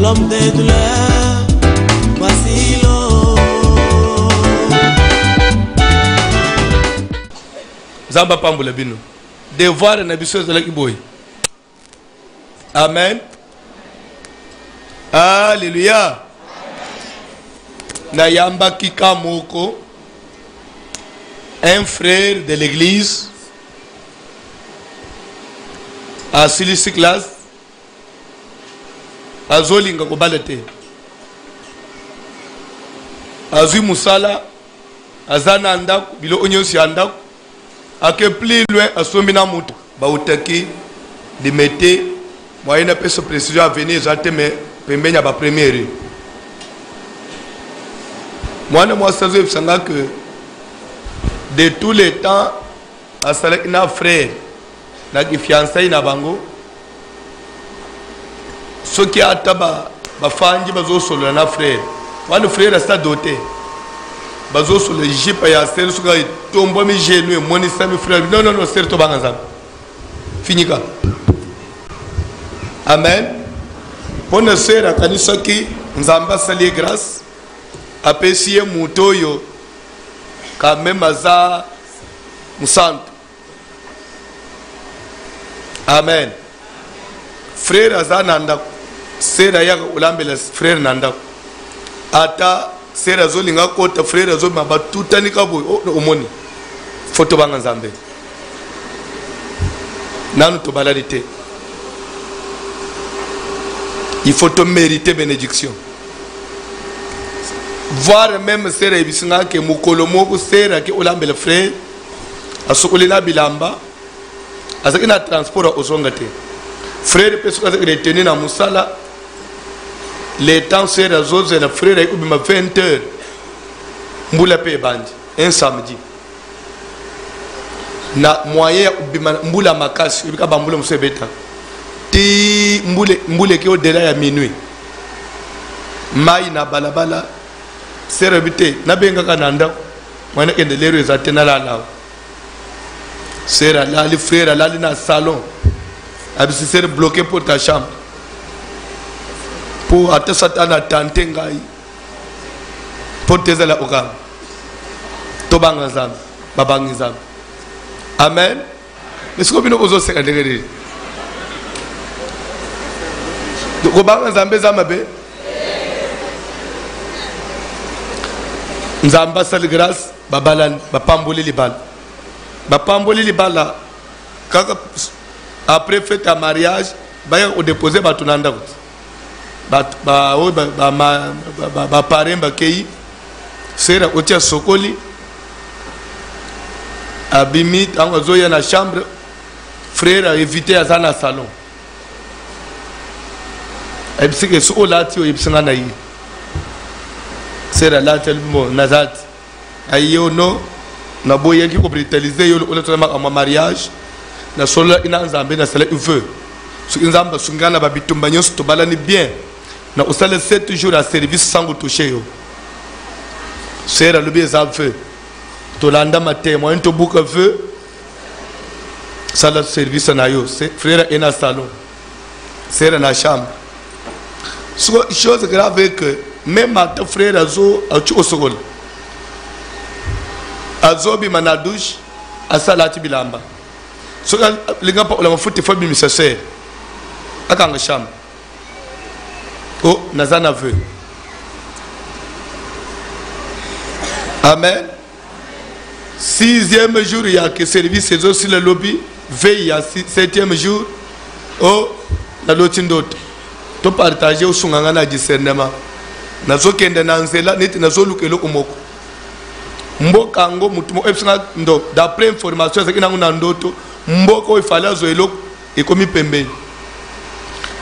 l'homme des douleurs, voici l'eau. Zamba pambula bino. Devoir na biso ezala kiboy. Amen. Alléluia. Na yamba kikamoko, un frère de l'église, à Silisi classe, à Zolinga Kobalete, à Zui Musala, à Zananda, Bilo Onyosi Anda, à que plus loin à Somina Moutou, Baoutaki, de Mété, moi il n'a pas de précision à venir, j'attends mais Pembenya ba première. Moi ça je sais que de tous les temps, à Salek na frère, na qui fiancé na bango, ceux qui a taba, ba fangi bazo solo na frère. Moi le frère reste doté. Bazo solo jipa ya ser suka tombo mi genou mon isami frère. Non non non ser to banganza. Finika. Amen. Pona sera kanisa ki nzamba sali grâce. Apesiye mutoyo quand même aza musanto. Amen. Frère aza nanda sera ya ulambela frère nanda ata sera zolinga kota frère zo mabatuta nikabo omoni photo banga nzambe nanu to balalite il faut te mériter bénédiction. Voir même sera ibisinga ke mukolo moko sera ke olambele frère asokolina bilamba azakina transport ozongate frère pesuka retenir na musala les temps sera zoze na frère ekubima 20h mbula pe bandi un samedi na moyen ubima mbula makasi ubika bambula musebeta ti mbule ke au-delà ya minuit mai na balabala sera bite na benga kananda mwana kende lero ezatena la sera là le frère là na salon abisi sera bloqué pour ta chambre pour ata satana tante ngai pour tezela okam to banga zam babangi zam amen mais ko bino ozo seka ndegere ko banga zambe zamabe nzamba sal grâce babalan bapamboli libala kaka après fête à mariage baya o déposer batunanda kuti ba paremba kei sera otia sokoli abimi tango zoya na chambre frère a évité à na salon ebisike so lati o ebisanga na yi sera la tellement nazat ayo no na boye ki ko brutaliser yo le toma en mariage na solo ina nzambe na sala veut so nzamba sungana ba bitumba nyoso to balani bien na usale 7 jours à service sans toucher yo sera le bien ça feu to landa matin moi to buka feu sala service na yo frère ina salon sera na chambre so chose grave que même à ton frère azo tu osogol azo bi manadouche asalati bilamba so linga pa la mafuti fa bi misase akanga chambre oh nazana veut amen 6e jour il y a que service c'est aussi le lobby veille à 7e jour oh la lotindoto to partager usunganga na discernement nazo kende na nzela neti nazo lukelo komoko mboka ngo mutumo epsinga ndo d'après information zakina nguna ndoto mboko ifala zo eloko ekomi pembeni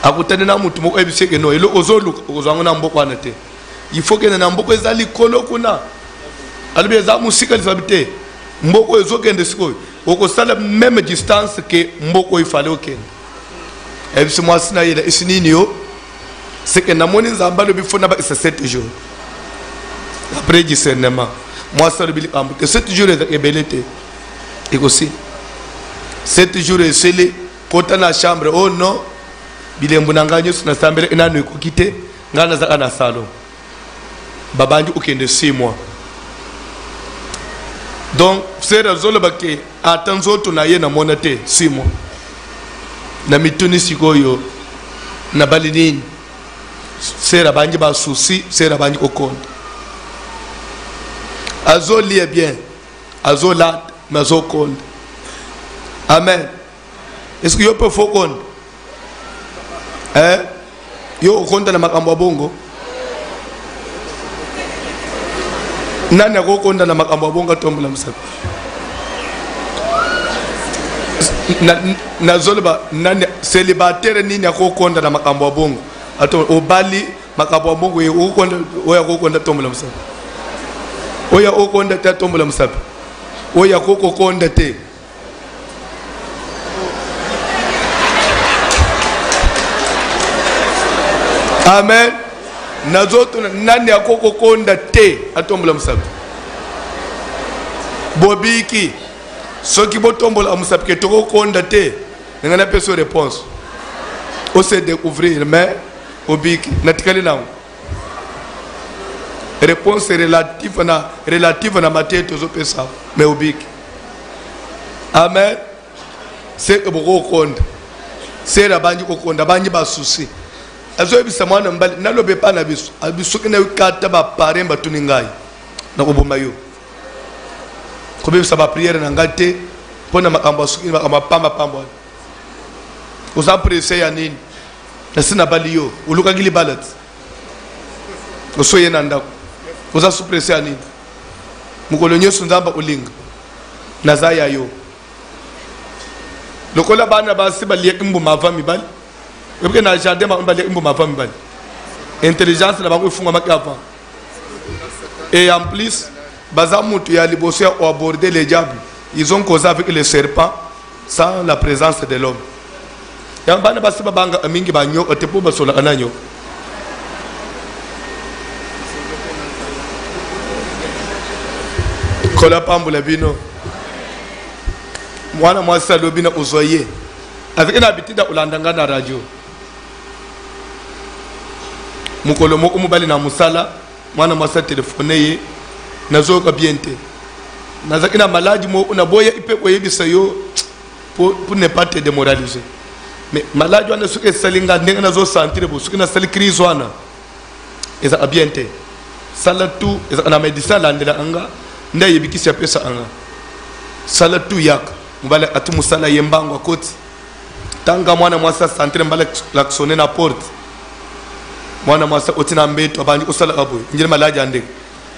akutane na mutumo ebiseke no elo ozoluka ozwango na mboko anate il faut que na mboko ezali kolo kuna alibe za musika lizabite mboko ezokende sikoyo okosala même distance que mboko ifale okende ebisimo asina yela isinini yo c'est que namoni nzamba le bifona ba 7 jours après discernement moi ça le bilambo que 7 jours est belete et aussi 7 jours est scellé kota na chambre oh non bilembo nanganyo na sambele inano ikokite ngana za ana salon babandi ukende 6 mois donc sera zolo bake atanzo to na ye na mona te 6 mois na mituni sikoyo na balinini sera banji ba souci sera banji kokonda azo lie bien azo lat mazo konda amen est-ce que yo peut faut konda yo konda na makambo ya bongo nani akokonda na makambo ya bongo tombola msapi na zolba nani célibataire nini akokonda na makambo ya bongo ato obali makambo ya bongo ukonda oya kokonda tombola msapi oya okonda ta tombola msapi oya kokonda te amen na zoto nani akokonda te atombola msapi bobiki soki botombola msapi ke tokokonda te ngana peso réponse o se découvrir mais obiki natikali nango réponse relative na mateto zo pesa mais obiki amen c'est que bokokonda c'est la banji kokonda banji ba souci azo ebisa mwana mbali nalobe pa na biso abiso kena ukata ba paremba tuningai na koboma yo kobebisa ba prière na ngate pona makambo suki makamba pamba uza presse ya nini na sina bali yo uluka gili balat uso yena ndako uza suppresse ya nini mukolo nyeso nzamba ulinga na zaya yo lokola bana basi bali yekimbu mavami bali parce que na jardin ba mbali imbo mafami bali intelligence na bango ifunga makapa et en plus baza mutu ya liboso ya aborder les diables ils ont causé avec les serpents sans la présence de l'homme ya bana basi babanga mingi banyo otepo basola ananyo kola pambula bino mwana mwasa lobina uzoye avec une habitude ulandanga na radio mukolo moko mobali na musala mwana mwasa telefone ye nazoka biente nazaki na maladi mo una boya ipe ko yebisa yo pour ne pas te démoraliser mais maladi wana suke salinga ndenga nazo sentir bo suke na sali crise wana eza biente sala tu eza na médecin landela anga nda yebikisa pesa anga sala tu yak mbala atu musala yembango akoti tanga mwana mwasa sentir mbala laksone na porte mwana mwasa otina mbeto abandi usala abo njira malaji ande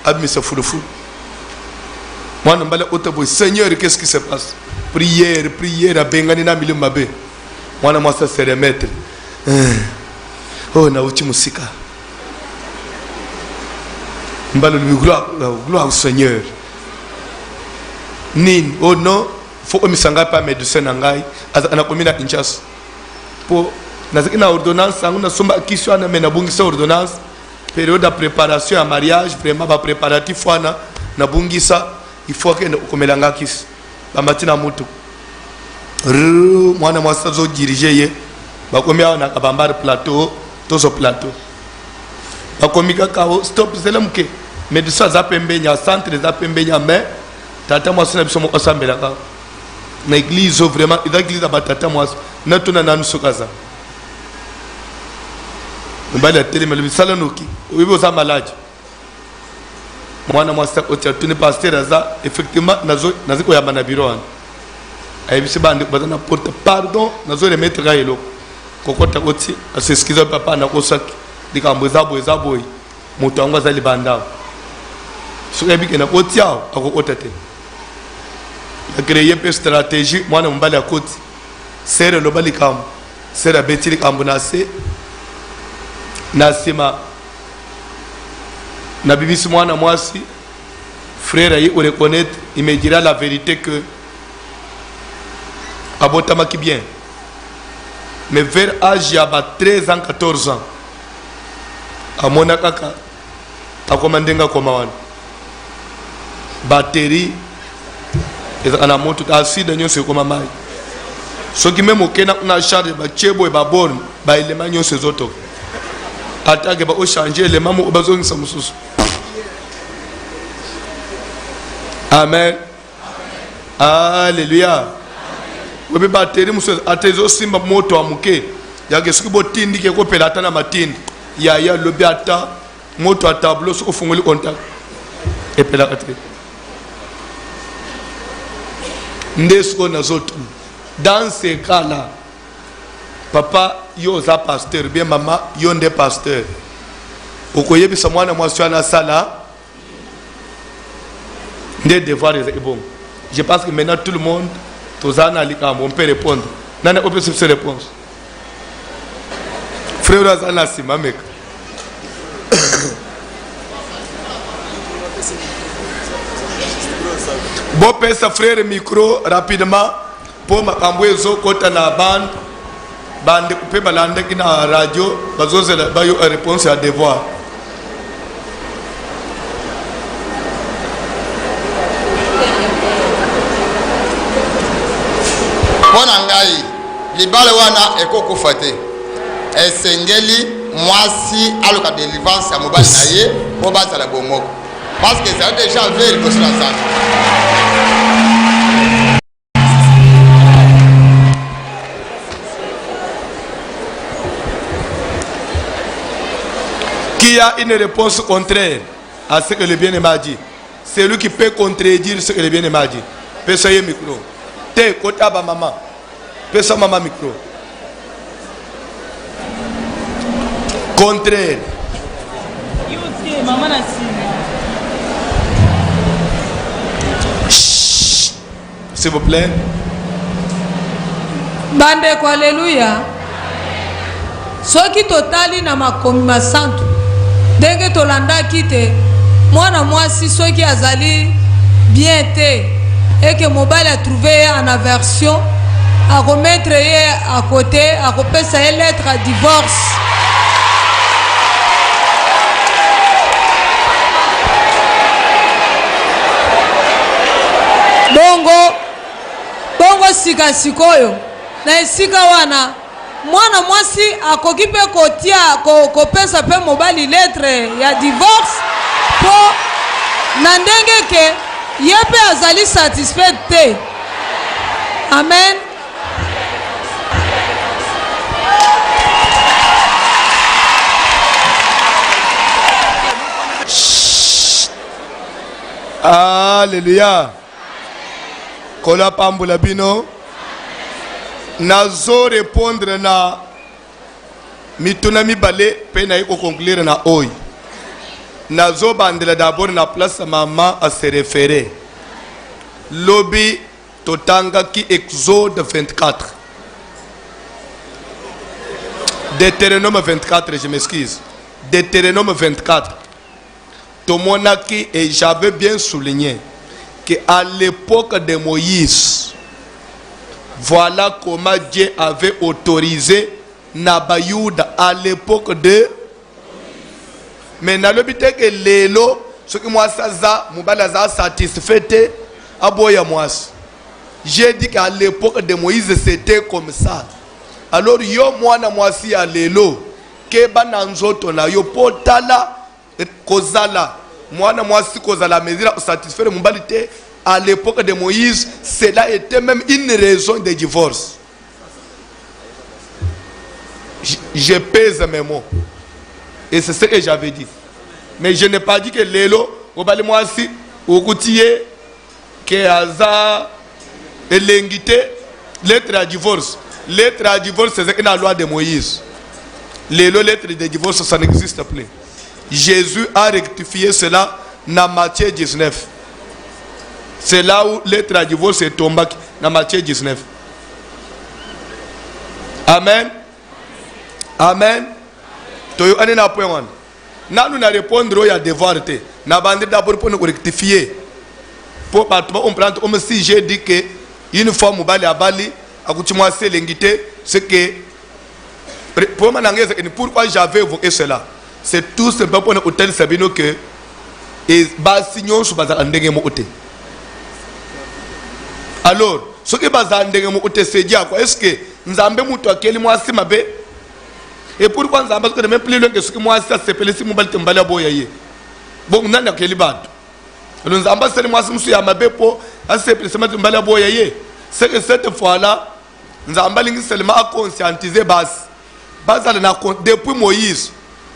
abmise fulufulu mwana mbala otabo Seigneur qu'est-ce qui se passe prière abengani na milimu mabe mwana mwasa se remettre oh na uchi musika mbala lui gloire au Seigneur nin oh non faut omisanga pa médecin nangai ana komina inchas po nazaki na ordonnance sangu na somba kisho ana mena bungisa ordonnance période de préparation à mariage vraiment ba préparatif wana na bungisa il faut que komelanga kisi ba matina mutu mwana mwasa zo diriger ye ba komia na kabambar plateau tozo plateau ba komika kawo stop zelamke médecin za pembenya centre za pembenya mais tata mwasa na biso mo osambela ka na église vraiment ida église ba tata mwasa na tuna nanu sokaza mbali ateli mali sala noki wibo za malaji mwana mwasa otia tuni pasteur za effectivement naziko ya manabiro an ayibisi bandi bazana porte pardon nazo remettre gaelo kokota oti aseskiza papa na kosaki dikambo za boy moto angwa za libanda so ebike na otia akokota te ya créer pe stratégie mwana mbali akoti sere lobali kam sere betili kambo na se nasima na bibisi mwana mwasi frère yi reconnaître il me dira la vérité que abotamaki bien mais vers âge ya 13 ans 14 ans amona kaka akomandenga koma wana batterie ana moto asida nyonso koma mai soki même okena na charge ba chebo e ba borne ba élément nyonso zoto atake ba o changer les mamu bazongisa mususu. Amen. Alléluia. Obe bateri mususu atezo simba moto amuke yake suki botindi ke ko pela tana matindi ya lobi ata moto atablo suko fungoli contact et pela atre ndesko na zotu. Dans ces cas-là, papa yo za pasteur bien maman yo nde pasteur okoyebisa mwana mwasi ana sala nde devoir est bon. Je pense que maintenant tout le monde tozana likam on peut répondre. Nana on peut se réponse. Frère Azana Simamek. Bon pesa frère micro rapidement pour makambo ezo kota na bande couper balande ki na radio bazoze ba yo réponse à devoir. Bona ngai libale wana ekoko fate esengeli mwasi aloka délivrance ya mobali na ye po bazala bomoko parce que ça déjà veille pour cela ça. Qui a une réponse contraire à ce que le bien-aimé a dit? C'est lui qui peut contredire ce que le bien-aimé a dit. Peut soyez micro. Te kota ba maman. Peut ça maman micro. Contraire. S'il vous plaît. Bande kwa alléluia. Soki totali na makomi masantu ndenge tolanda kite mwana mwasi soki azali bien te et que mobile a trouvé en aversion à remettre à côté à repasser une lettre à divorce. Bongo sika sikoyo na esika wana mwana mwasi akoki pe kotia kopesa pe mobali lettre ya divorce po na ndenge ke ye pe azali satisfait te. Amen. Alléluia. Kola pambula bino. Nazo répondre na mituna mibale pe na yiko conclure na oy. Nazo bandela d'abord na place maman à se référer. Lobby totanga ki Exode 24. Deutéronome 24, je m'excuse. Deutéronome 24. Tomonaki et j'avais bien souligné qu'à l'époque de Moïse, voilà comment Dieu avait autorisé Nabayouda à l'époque de. Mais dans le but que l'élo, ce que moi ça, Moubalaza satisfait, aboya moi. J'ai dit qu'à l'époque de Moïse c'était comme ça. Alors yo moi na moi si à l'élo, que bananzoto na yo potala kozala, moi na moi si kozala mesure satisfaire Moubalite. À l'époque de Moïse, cela était même une raison de divorce. Je pèse mes mots. Et c'est ce que j'avais dit. Mais je n'ai pas dit que l'élo, au bali moi si, au coutier, que Aza, et l'ingité, lettre à divorce. Lettre à divorce, c'est la loi de Moïse. L'élo, lettre de divorce, ça n'existe plus. Jésus a rectifié cela dans Matthieu 19. C'est là où lettre à divorce est tombée dans Matthieu 19. Amen. Amen. Toyo ane na point one. Na nous na répondre au ya devoir te. Na bande d'abord pour nous rectifier. Pour on prend comme si j'ai dit que une fois mobali abali akutimwa se lengité c'est que pour manangeza pourquoi j'avais évoqué cela. C'est tout simplement pour nous hôtel Sabino que et basignon sous bazar ndenge mo hôtel. Alors, ce que bazar ndenge mo hôtel c'est dire quoi est-ce que nzambe mutu akeli mwasi mabe Et pourquoi nous avons même plus loin que ce que moi ça s'appelle si mobile tembala boyaye. Bon nana kelibato. Nous avons passé moi si ya mabepo à s'appelle ce tembala boyaye. C'est que cette fois-là nous avons lingi seulement à conscientiser base. Base na depuis Moïse.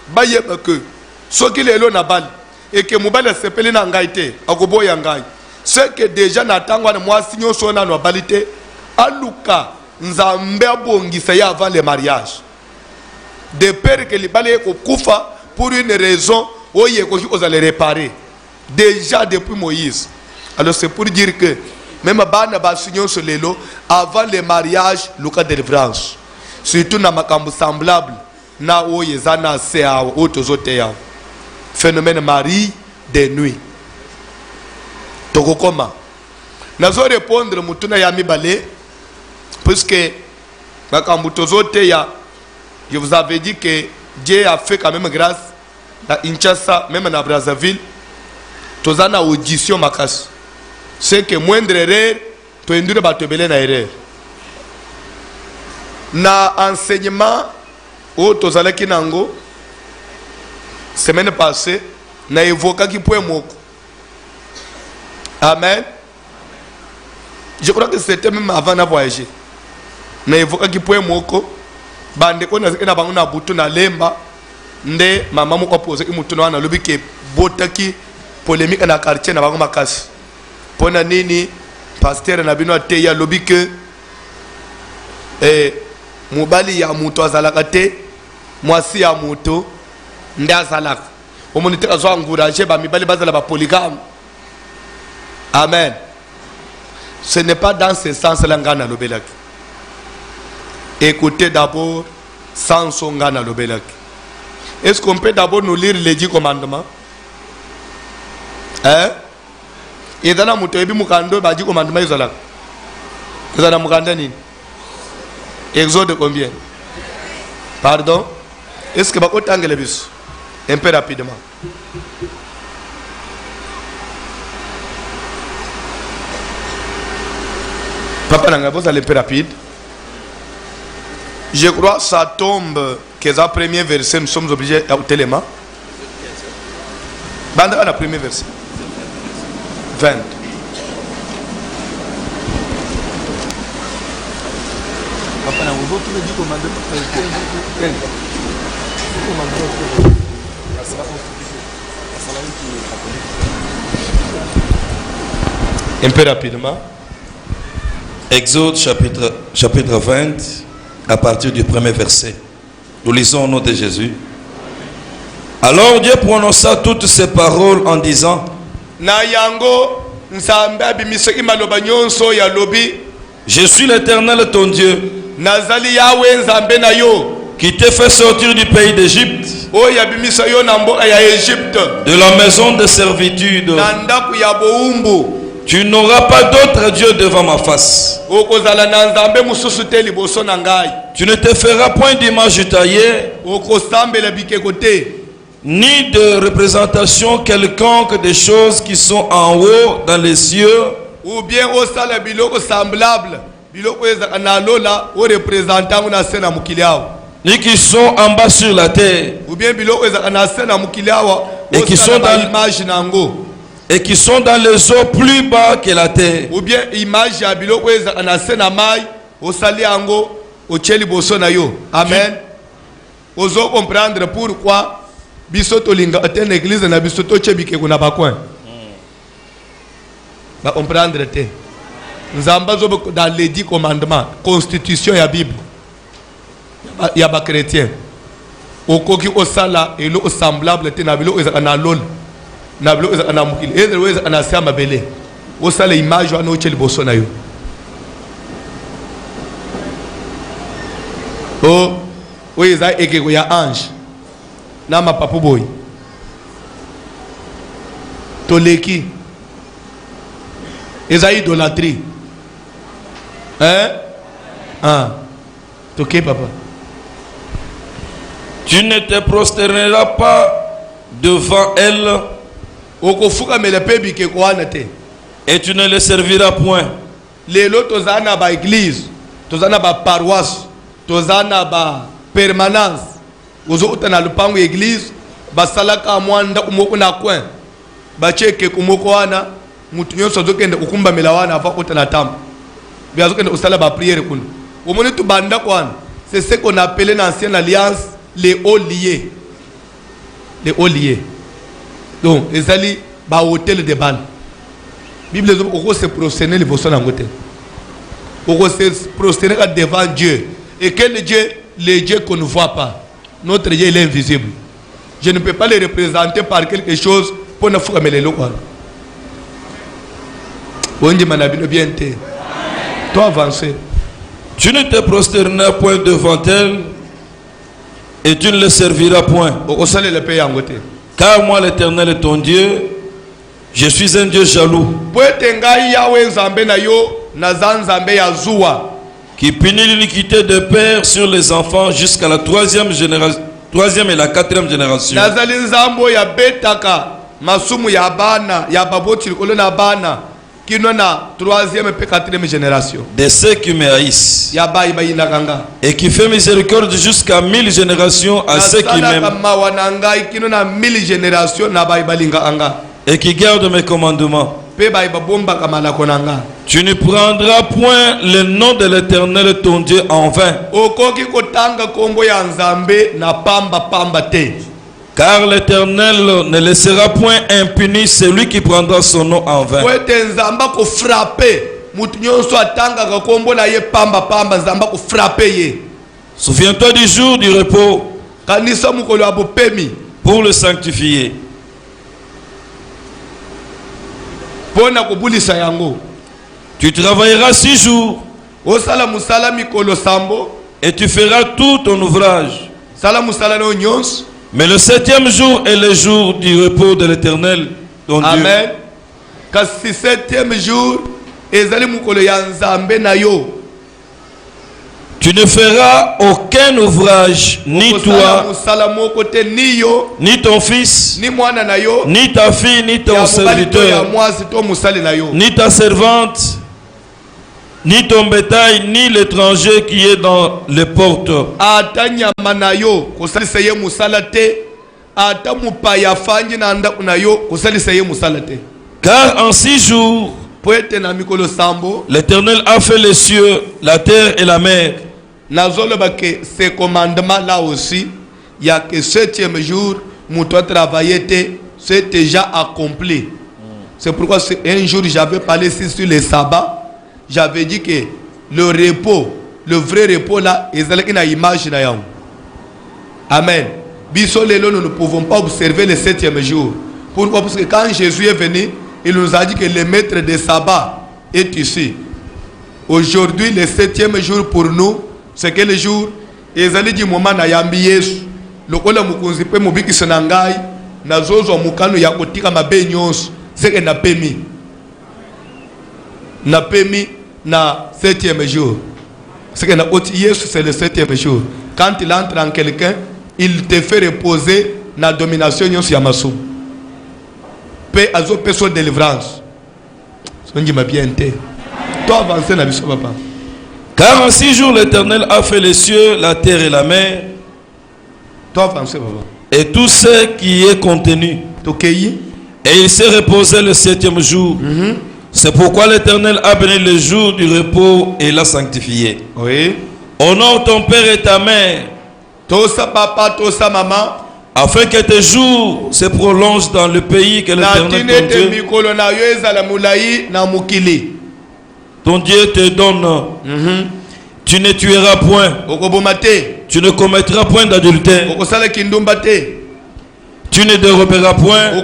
Baye que ce qu'il est là na bal et que mobile s'appelle na ngaite akoboya ngai. C'est que déjà natangwa na moi signo sona no balite aluka nzambe abongisa ya avant le mariage. De peur que les balais kufa pour une raison où il faut les réparer déjà depuis Moïse. Alors c'est pour dire que même bana basignon sur les lots avant le mariage le cas de délivrance surtout na makambo semblable na oye zana sea autres autres phénomène mari de nuit toko koma nazo répondre mutuna ya mibale puisque makambo tozote ya. Je vous avais dit que Dieu a fait quand même grâce à Kinshasa, même à Brazzaville. Tous en audition makas. C'est que moindre erreur, tu induis à te beler na erreur. Na enseignement, au tozala kinango, semaine passée, na évoqué qui pouvait moko. Amen. Je crois que c'était même avant de voyager. Na évoqué qui pouvait moko. Bande ko na bango na butu na lemba nde mama mo opose ki mutu na lobi ke botaki polémique na quartier na bango makasi pona nini pasteur na bino te ya lobi ke mobali ya mutu azalaka te mwasi ya mutu nde azalaka omonite ka zo encourager ba mibali bazala ba polygame. Amen. Ce n'est pas dans ce sens là ngana lobelaki. Écoutez d'abord sans son gana lobelaki. Est-ce qu'on peut d'abord nous lire les 10 commandements? Hein? Et dans la moutoyebi mukando ba 10 commandements izala. Izala mukanda nini? Exode combien? Pardon? Est-ce que bako tangele biso? Un peu rapidement. Papa nanga vous allez un peu rapide. Je crois que ça tombe, que ça premier verset, nous sommes obligés à téléma. Banda la premier verset. 20. Un peu rapidement. Exode chapitre 20. À partir du premier verset, nous lisons au nom de Jésus. Alors Dieu prononça toutes ces paroles en disant: Je suis l'Éternel ton Dieu, qui t'ai fait sortir du pays d'Égypte, de la maison de servitude. Tu n'auras pas d'autre Dieu devant ma face. Tu ne te feras point d'image taillée, ni de représentation quelconque des choses qui sont en haut dans les cieux, ou bien au sala biloko semblable biloko na lola o représentant na sena mukiliao, ni qui sont en bas sur la terre, ou bien biloko na sena mukiliao et qui sont dans l'image nango, et qui sont dans les eaux plus bas que la terre. Ou bien image ya biloko na sena mai o sali ango o cheli boso na yo. Amen. Ozo comprendre pourquoi biso to linga ten église na biso to chebike kuna bakwen. Ba comprendre te. Nzamba zo dans les 10 commandements, constitution ya Bible. Ya ba chrétien. Okoki osala elo semblable te na bilo ezana lol. Na bilo ezana mukili. Ezero ezana sema bele. Osala image wa no cheli boso na yo. Oh, oui, ça est que ya ange. Na ma papu boy. Toleki. Et ça idolâtrie. Hein? Ah. Ok, papa. Tu ne te prosterneras pas devant elle. Et tu ne les serviras point. Les lots tozana ba église, tozana ba paroisse, tozana ba permanence, ozo utana lupango église basalaka mwanda kumoko na coin bacheke kumoko wana mutu nyonso azokende okumbamela wana ava utana tamba biazokende osala ba prière kuna omoni tu banda kwana c'est ce qu'on appelait dans l'ancienne alliance les hauts liés. Les hauts liés. Donc les alliés ba hôtel de ban Bible dit qu'on se prosterner les personnes en côté. On se prosterner devant Dieu. Et quel Dieu? Le Dieu qu'on ne voit pas. Notre Dieu il est invisible. Je ne peux pas le représenter par quelque chose pour ne pas me le local. On dit manabino bien té. Toi avancer. Tu ne te prosterneras point devant elle et tu ne le serviras point. Car moi l'Éternel est ton Dieu, je suis un Dieu jaloux qui punit l'iniquité des pères sur les enfants jusqu'à la troisième et la quatrième génération. De ceux qui me haïssent et qui fait miséricorde jusqu'à 1000 générations à ceux qui m'aiment et qui gardent mes commandements. Tu ne prendras point le nom de l'Éternel ton Dieu en vain, car l'Éternel ne laissera point impuni celui qui prendra son nom en vain. Souviens-toi du jour du repos pour le sanctifier. Tu travailleras 6 jours et tu feras tout ton ouvrage. Mais le 7e jour est le jour du repos de l'Éternel, ton Dieu. Amen. Kasi 7e jour, ezali mukolo ya nzambe na yo. Tu ne feras aucun ouvrage, ni toi, ni ton fils, ni ta fille, ni ton serviteur, ni ta servante, ni ton bétail, ni l'étranger qui est dans les portes. Car en 6 jours, l'Éternel a fait les cieux, la terre et la mer. Ce commandement là aussi, il y a que 7e jour, Moutoua travaillait, c'est déjà accompli. C'est pourquoi un jour j'avais parlé ici sur le sabbat, j'avais dit que le repos, le vrai repos là, il y a une image là. Amen. Bissolelo, nous ne pouvons pas observer le 7e jour. Pourquoi? Parce que quand Jésus est venu, il nous a dit que le maître des sabbats est ici. Aujourd'hui, le 7e jour pour nous, c'est quel jour? Ezali di moment na yambi Yesu. Lokola mukunzi pe mubiki sanangai na zozo mukano ya kotika mabe nyonso. C'est que na pemi. Na pemi na 7e jour. C'est que na oti Yesu c'est le 7e jour. Quand il entre en quelqu'un, il te fait reposer na domination nyonso ya masu. Pe azo peso délivrance. Sonji ma bien té. Toi avancer na biso papa. Car en 6 jours l'Éternel a fait les cieux, la terre et la mer, et tout ce qui est contenu. Et il s'est reposé le 7e jour. C'est pourquoi l'Éternel a béni le jour du repos et l'a sanctifié. Oui. Honore ton père et ta mère, Tosa papa, tosa maman, afin que tes jours se prolongent dans le pays que l'Éternel ton Dieu te donne. Tu ne tueras point. Tu ne commettras point d'adultère. Tu ne déroberas point.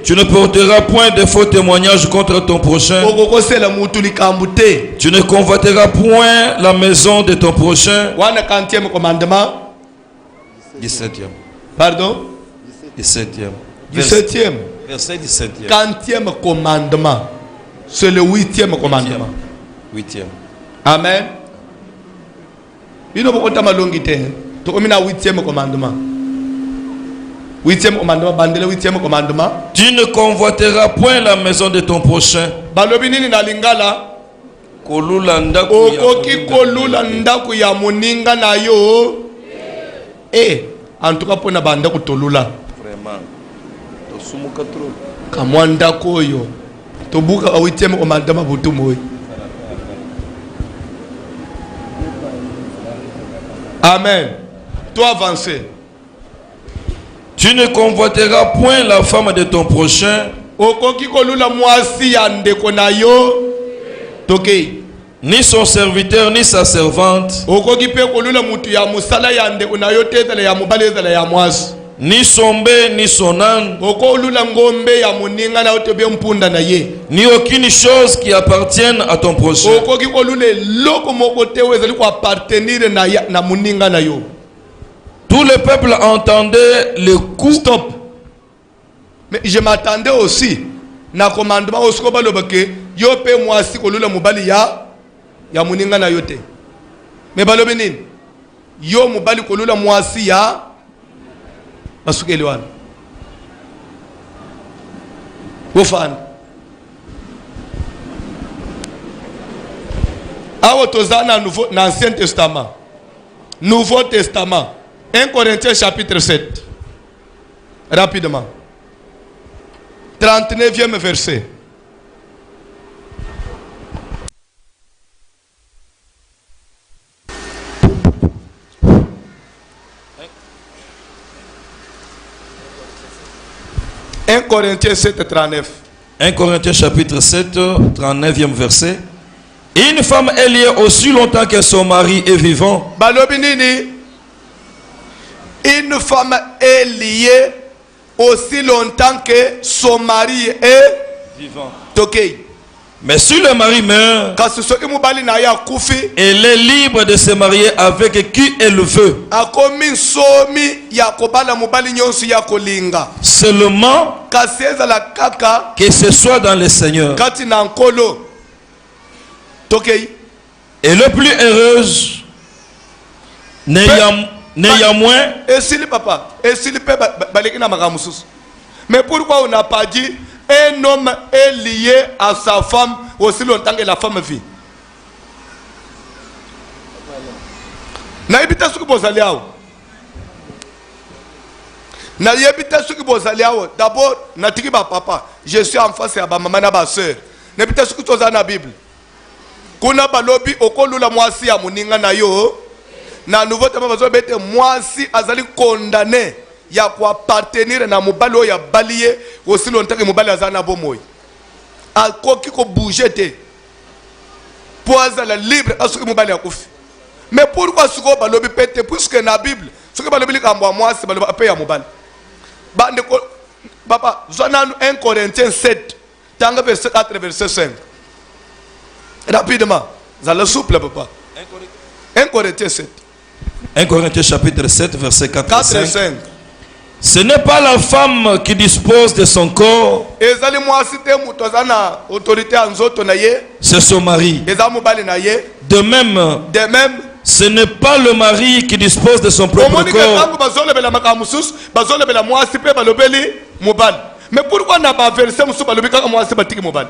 Tu ne porteras point de faux témoignages contre ton prochain. Tu ne convoiteras point la maison de ton prochain. 17e. Pardon? 17e. 17e. Verset 17e. 40e commandement. C'est le 8e commandement. 8e. Amen. Bino bokota malongi te. To omina 8e commandement. 8e commandement, bandele 8e commandement. Tu ne convoiteras point la maison de ton prochain. Balobi nini na lingala? Kolula ndaku ya okoki kolula ndaku ya moninga na yo. en tout cas pona banda kutolula Vraiment. Tosumuka trop. kamwanda koyo tobuka a 8e omandama butu moyi. Amen. Toi avancer. Tu ne convoiteras point la femme de ton prochain, Okoki kolula mwasi ya ndeko na yo tokei. ni son serviteur, ni sa servante, Okoki pe kolula mutu ya musala ya ndeko na yo tetele ya mobali ezala ya mwasi. ni son bœuf, ni son âne, Okolula ngombe ya muninga na otobe mpunda na ye. ni aucune chose qui appartienne à ton prochain. Okoki kolule loko moko te ezali ko appartenir na muninga na yo. Tout le peuple entendait le coup. Stop. Mais je m'attendais aussi na commandement osiko balobake yo pe mwasi kolula mobali ya muninga na yo te. Mais balobi nini? Yo mobali kolula mwasi ya basukeli wana. Wofana. Awo tozana nouveau na Ancien Testament. Nouveau Testament. 1 Corinthiens chapitre 7. Rapidement. 39e verset. « 1 Corinthiens 7, 39. 1 Corinthiens chapitre 7, 39e verset. Une femme est liée aussi longtemps que son mari est vivant. Balobi nini? Une femme est liée aussi longtemps que son mari est Vivant. toqué. Mais si le mari meurt, Kasi soki mobali na ya kufi, elle est libre de se marier avec qui elle veut. akomi somi ya kobala mobali nyonso ya kolinga. Seulement Kasi ezala kaka que ce soit dans le Seigneur. kati na nkolo. Toqué. Et le plus heureuse, néanmoins, Esili papa, esili pe baleki na makambo mosusu. Mais pourquoi on n'a pas dit un homme est lié à sa femme aussi longtemps que la femme vit? Na yebita suki bozali awo. Na yebita suki bozali awo. D'abord, na tiki ba papa, je suis en face ya ba maman na ba sœur. Na yebita suki toza na Bible. Kuna balobi okolula mwasi ya muninga na yo. Na nouveau testament bazo bete mwasi azali condamné ya ko appartenir na mobali oyo ya baliye aussi longtemps que mobali azana bomoyi. Akoki ko bouger te. Pour azala libre asuki mobali akufi. Mais pourquoi suko balobi pete puisque na Bible suko balobi likambo mwasi balobi ape ya mobali. Bande ko papa zona 1 Corinthiens 7 tanga verset 4 verset 5. Rapidement, zala souple papa. 1 Corinthiens 7. 1 Corinthiens chapitre 7 verset 4 4 et et 5. 5. Ce n'est pas la femme qui dispose de son corps, Ezali mwasi te mutu aza na autorité ya nzoto na ye, c'est son mari. eza mobali na ye. De même, De même, ce n'est pas le mari qui dispose de son propre omoni ke corps, ntango bazolobela makambo mosusu bazolobela mwasi mpe balobeli mobali. Mais pourquoi na baverse mosusu balobi kaka mwasi batiki mobali?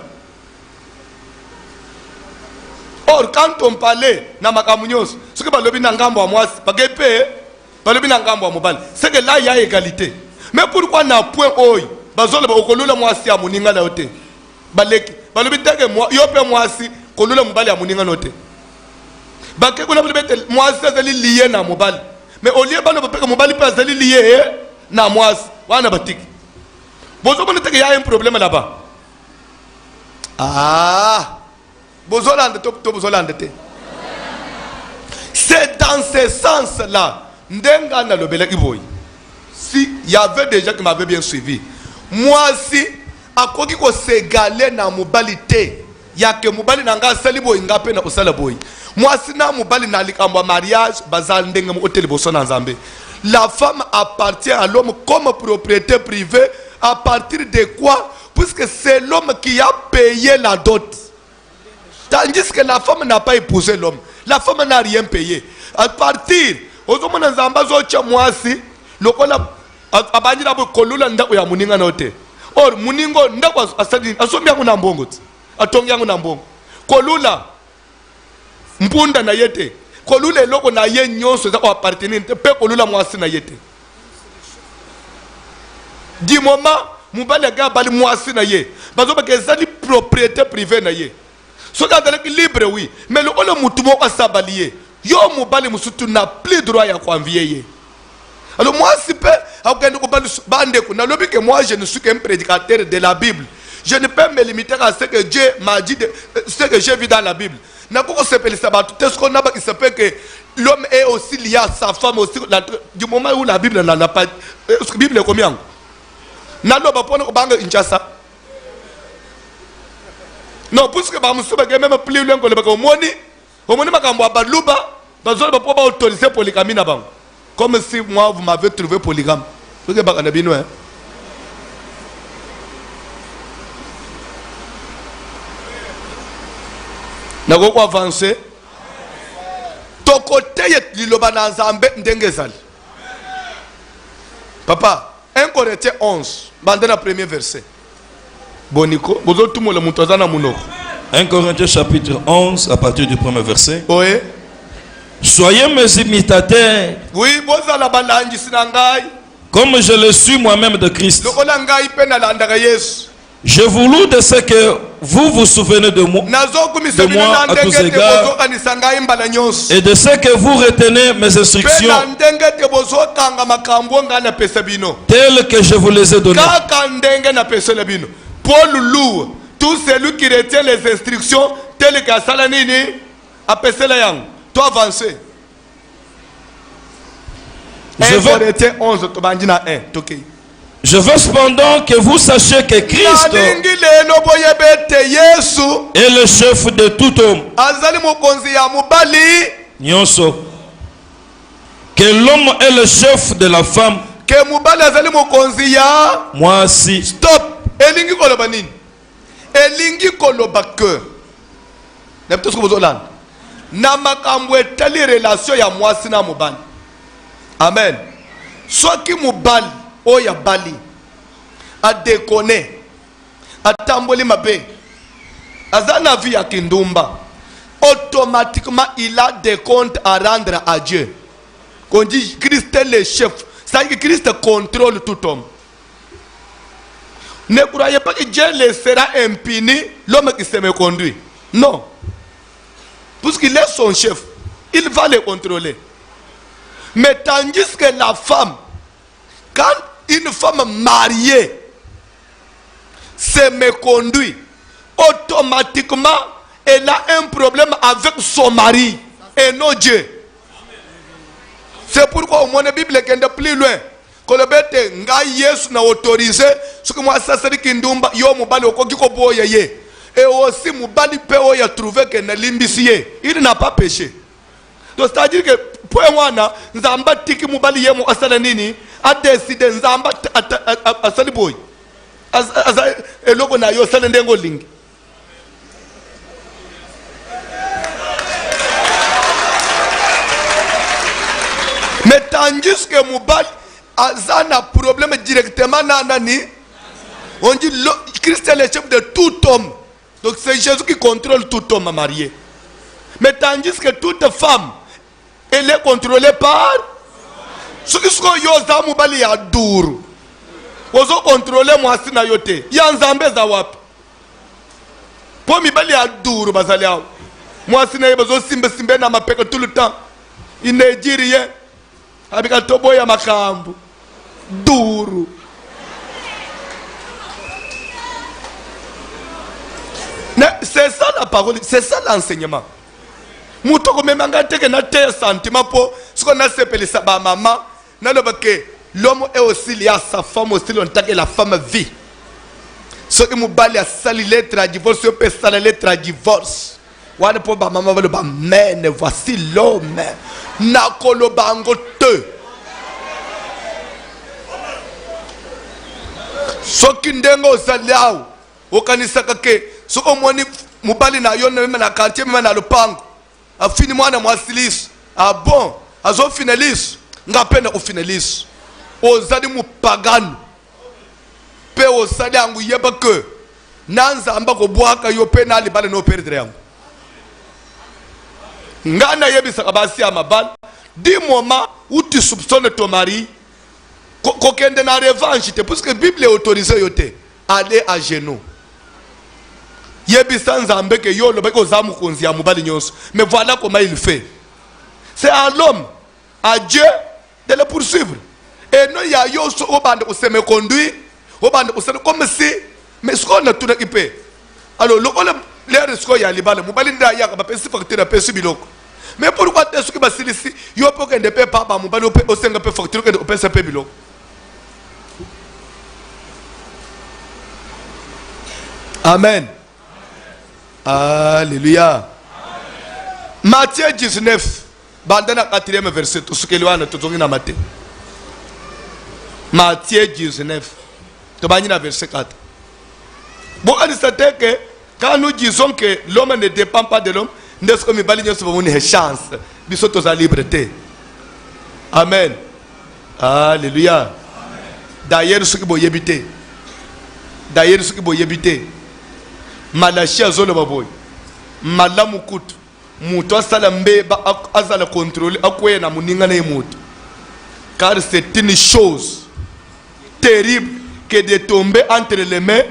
Or quand on parlait na makambo nyonso soki balobi na ngambo ya mwasi bake mpe balobi na ngambo ya mobali, c'est que là il y a égalité. Mais pourquoi na point oyo bazoloba okolula mwasi ya moninga na yo te baleki balobi teke yo mpe mwasi kolula mobali ya moninga na yo te bake kuna balobi ete mwasi azali liye na mobali, mais olie baloba peke mobali mpe azali liye na mwasi wana batiki. Bozomona teke ya un problème là-bas. Ah, bozolanda to bozolanda te. C'est dans ce sens-là ndenga na lobelaki boy. Si il y avait des gens qui m'avaient bien suivi, moi si akoki ko s'égaler na mobali te ya ke mobali na nga sali boy nga pe na osala boy. Moi si na mobali na likambo mariage bazal ndenge mo hotel boso na Nzambe. La femme appartient à l'homme comme propriété privée. À partir de quoi? Puisque c'est l'homme qui a payé la dot. Tandis que la femme n'a pas épousé l'homme. La femme n'a rien payé. À partir, ozomona Nzamba zocha mwasi, lokola abanyira bo kolula ndako ya muninga note. Or muningo ndako asadi asombi yangu na mbongo. Atongi yangu na mbongo. Kolula mpunda na yete. Kolula eloko na ye nyonso za ko appartenir te pe kolula mwasi na yete. du moment mobali aga bali mwasi na ye bazoba ke ezali propriété privée na ye soki azalaki libre oui mais lokola mutu moko asabali ye yo mobali mosusu na plus droit ya koenvie ye. Alors mwasi mpe akokende kobali bandeko nalobi ke moi je ne suis qu'un prédicateur de la Bible. Je ne peux me limiter à ce que Dieu m'a dit, ce que j'ai vu dans la Bible. Est-ce qu'on a qui se peut que l'homme est aussi lié à sa femme aussi, du moment où la Bible n'a pas. La Bible est combien? Non, puisque même plus loin que le Bagomoni, au moment où on autoriser polygamie. Comme si moi vous m'avez trouvé polygame. Nous avons avancé. Ton côté est liloba na nzambe ndengezali. Papa, 1 Corinthiens 11, bande na premier verset. Boniko, bozo tout le monde na munoko. 1 Corinthiens chapitre 11 à partir du premier verset. Oui. Soyez mes imitateurs. Oui, boza la balangi sinangai. Comme je le suis moi-même de Christ. Lokola ngai pe na landaka Yesu. Je vous loue de ce que vous vous souvenez de moi à tous égards et de ce que vous retenez mes instructions telles que je vous les ai données. Paul loue tout celui qui retient les instructions telles que Salanini a pesé la yang. Toi avancez. 1 veux cependant que vous sachiez que Christ est le chef de tout homme. Que l'homme est le chef de la femme. Moi aussi. Stop. Elingi koloba nini? Elingi koloba que. Na tout ce que vous avez. Na makambo etali relation ya mwasi na mobali. Amen. Soki mobali oya bali a déconné a tamboli mabe azana vie ya kindumba, automatiquement il a des comptes à rendre à Dieu. Quand on dit Christ est le chef, ça veut dire que Christ contrôle tout homme. Ne croyez pas que Dieu laissera impuni l'homme qui se me conduit. Non. Puisqu'il est son chef, il va le contrôler. Mais tandis que la femme, quand une femme mariée se méconduit, automatiquement elle a un problème avec son mari et non Dieu. C'est pourquoi au moins la Bible est plus loin. Quand le bête nga Yesu na autorisé ce que moi ça c'est kindumba yo mobali okoki ko boyeye et aussi mobali pe o ya trouvé que na limbisiye il n'a pas péché. Donc c'est-à-dire que pour moi nzamba tiki mobali yemo asala nini a décidé nzamba asali boy eloko na yo sala ndengo lingi. Mais tandis que mobali azana problème directement na nani, on dit Christ est le chef de tout homme. Donc c'est Jésus qui contrôle tout homme marié. Mais tandis que toute femme elle est contrôlée par ce qui sont yoza mobali ya duru. Ozo contrôler moi sina yote. Ya nzambe za wapi? Po mibali ya duru bazali hao. Moi sina yebazo simbe na mapeka tout le temps. Il ne dit rien. Abika tobo ya makambu. Duru. C'est ça la parole, c'est ça l'enseignement. Moutoko memanga teke na te sentiment pour ce qu'on a s'appelé ça ba maman. Na le que l'homme est aussi lié à sa femme aussi longtemps que la femme vit. Ce qui m'a bali a sali lettre à divorce, ce peut sali lettre à divorce. Wane po ba maman va le ba men voici l'homme. Na kolo bango te. Soki ndengo osaliao okanisaka ke soko mwani mubali na yo na quartier même na lupango afini mwana mwasilis ah bon azo finalis ngapenda ku finalis ozali mupagano pe osali angu yeba ke nanza amba ko bwaka yo pe na libale no perdre yangu ngana yebisa kabasi ya mabal du moment où tu soupçonnes ton mari kokende na revanche te parce que Bible est autorisé yote aller à genoux. Yebisa nzambe ke yo lobeko zamu konzi ya mobali nyonso. Mais voilà comment il fait. C'est à l'homme, à Dieu de le poursuivre. Et non ya yo so obande ko se me conduire, obande ko se comme si mais ce qu'on a tout équipé. Alors le l'air ce qu'on y a libale mobali nda ya ka pesi facture pe subiloko. Mais pourquoi est-ce que basilisi yo po kende pe papa mobali o senga pe facture ke o pesa pe biloko. Amen. Alléluia. Matthieu 19, bandana 4e verset, tout ce que l'on a tout dans Matthieu. Matthieu 19, tu vas dans verset 4. Bon, c'est que quand nous disons que l'homme ne dépend pas de l'homme, nous avons une chance. Nous sommes à la liberté. Amen. Alléluia. D'ailleurs, ce qui vous habiter. D'ailleurs, ce qui vous habiter. Malachi azolo baboy malamu kutu mutu asala mbeba azala contrôler akoye na muninga na mutu car c'est une chose terrible que de tomber entre les mains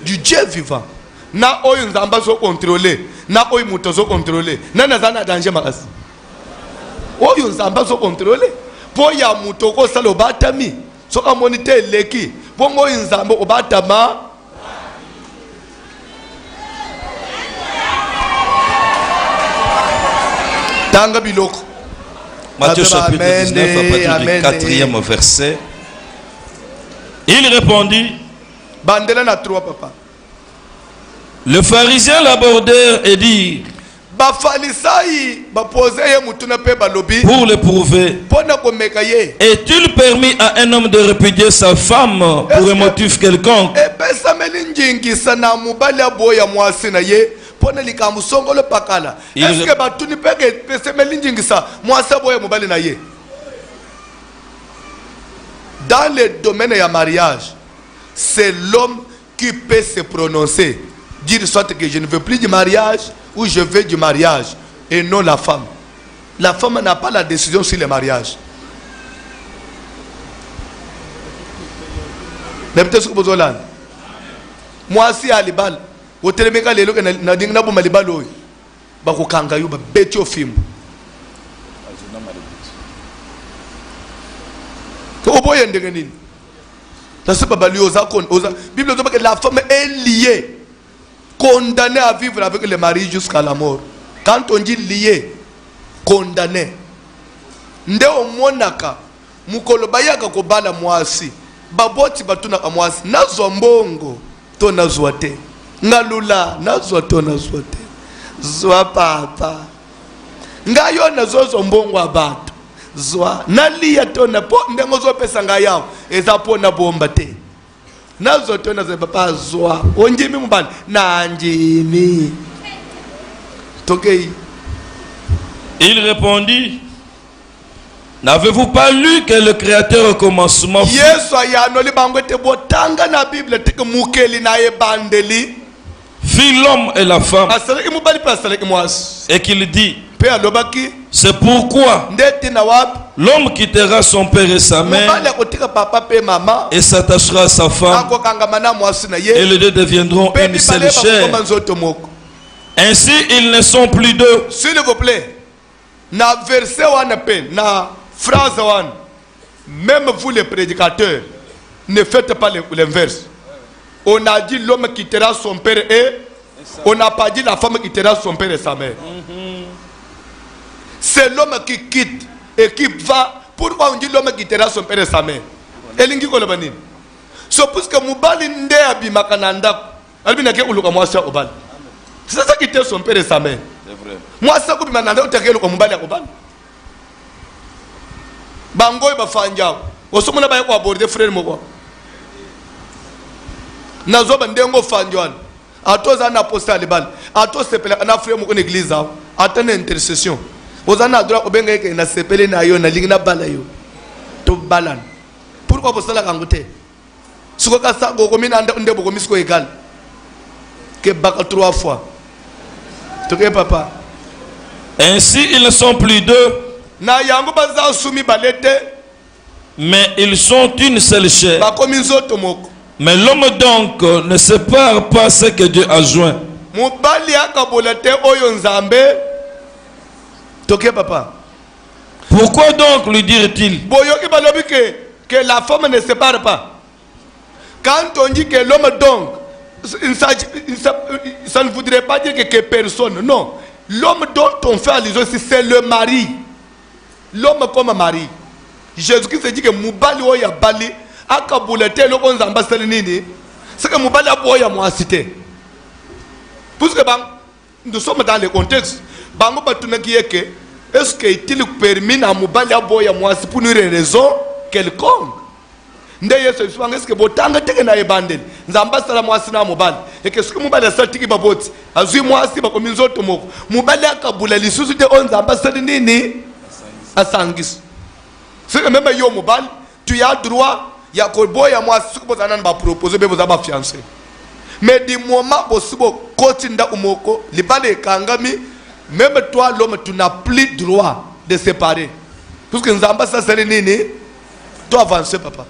du Dieu vivant. Na oyo nzamba zo contrôler na oyo mutu zo contrôler na nazana danger makasi oyo nzamba zo contrôler po ya mutu ko sala obatami so ka moniteur leki po oyo nzamba obatama. Matthieu chapitre 19 à partir du 4e verset. Il répondit, le pharisien l'abordèrent et dit, pour l'éprouver, est-il permis à un homme de répudier sa femme pour un motif quelconque? Dans le domaine du mariage, c'est l'homme qui peut se prononcer, dire soit que je ne veux plus du mariage ou je veux du mariage, et non la femme. La femme n'a pas la décision sur le mariage. Moi, si à l'ibal, au téléméca, les gens n'ont pas malibal, bako kangayu ba beti ofimbo. To oboye ndenge nini? Tase babali oza Bible dit que la femme est liée, condamnée à vivre avec le mari jusqu'à la mort. Quand on dit lié, condamné. Nde omonaka mukolo bayaka ko bala mwasi. Baboti batuna ka mwasi nazwa mbongo to nazwa te. Ngalula nazwa to nazwa te. Zwa papa ngayo nazozo mbongo abantu zwa nalia tona po ndengo zo pesa ngayawo eza pona bomba te nazo tona ze papa zwa onjimi mubani nanjimi tokei. Il répondit, n'avez-vous pas lu que le Créateur au commencement Yesu ayanoli bango te botanga na Bible te mukeli na ebandeli fit l'homme et la femme, et qu'il dit, c'est pourquoi l'homme quittera son père et sa mère et s'attachera à sa femme, et les deux deviendront une seule chair. Ainsi ils ne sont plus deux. S'il vous plaît, na verset one pen, na phrase one, même vous les prédicateurs, ne faites pas l'inverse. On a dit l'homme quittera son père et on n'a pas dit la femme quittera son père et sa mère. C'est l'homme qui quitte et qui va. Pourquoi on dit l'homme quittera son père et sa mère? C'est parce que Moubali nde abimakananda. C'est ça quitter son père et sa mère. C'est vrai. Moi ça comme mananda utakelo kwa Moubali akobali. Bangoy ba fanja. Osomona ba ko aborder frère moko. Nazo bandengo fanjwan atoza na apostle bal ato sepela na frère moko église a atene intercession ozana droit obenga ke na sepele na yo na lingina bala yo to balan pourquoi posala kangote suko ka sa go komina nde boko misko égal que baka 3 fois to ke papa. Ainsi ils ne sont plus deux, na yango baza sumi balete Mais ils sont une seule chair. bakomi nzoto moko. Mais l'homme donc ne sépare pas ce que Dieu a joint. Mobali akabola te oyo nzambe. Toke papa. Pourquoi donc lui dire-t-il? Boyoki balobi que la femme ne sépare pas. Quand on dit que l'homme donc, ça ne voudrait pas dire que personne. Non. L'homme dont on fait allusion, c'est le mari. L'homme comme mari. Jésus-Christ dit que Moubali oya bali, akaboulete le on zamba salinini. C'est que Moubali aboya moi cité. Puisque nous sommes dans le contexte. Bango batuna qui est que est-ce qu'il permet à Moubali aboya moi pour une raison quelconque? Ndeye so swanga est-ce que botanga teke na ebandeli nzamba sala mwasi na mobali et que ce que mobali sa tiki baboti azui mwasi ba komi nzoto moko mobali akabula lisusu te on nzamba sala nini asangis c'est que même yo mobali tu as droit ya ko boya mwasi suko bozana ba proposer be bozaba fiancé mais du moment bosibo kotinda umoko libale kangami même toi l'homme tu n'as plus droit de séparer parce que nzamba sala nini toi avancer papa.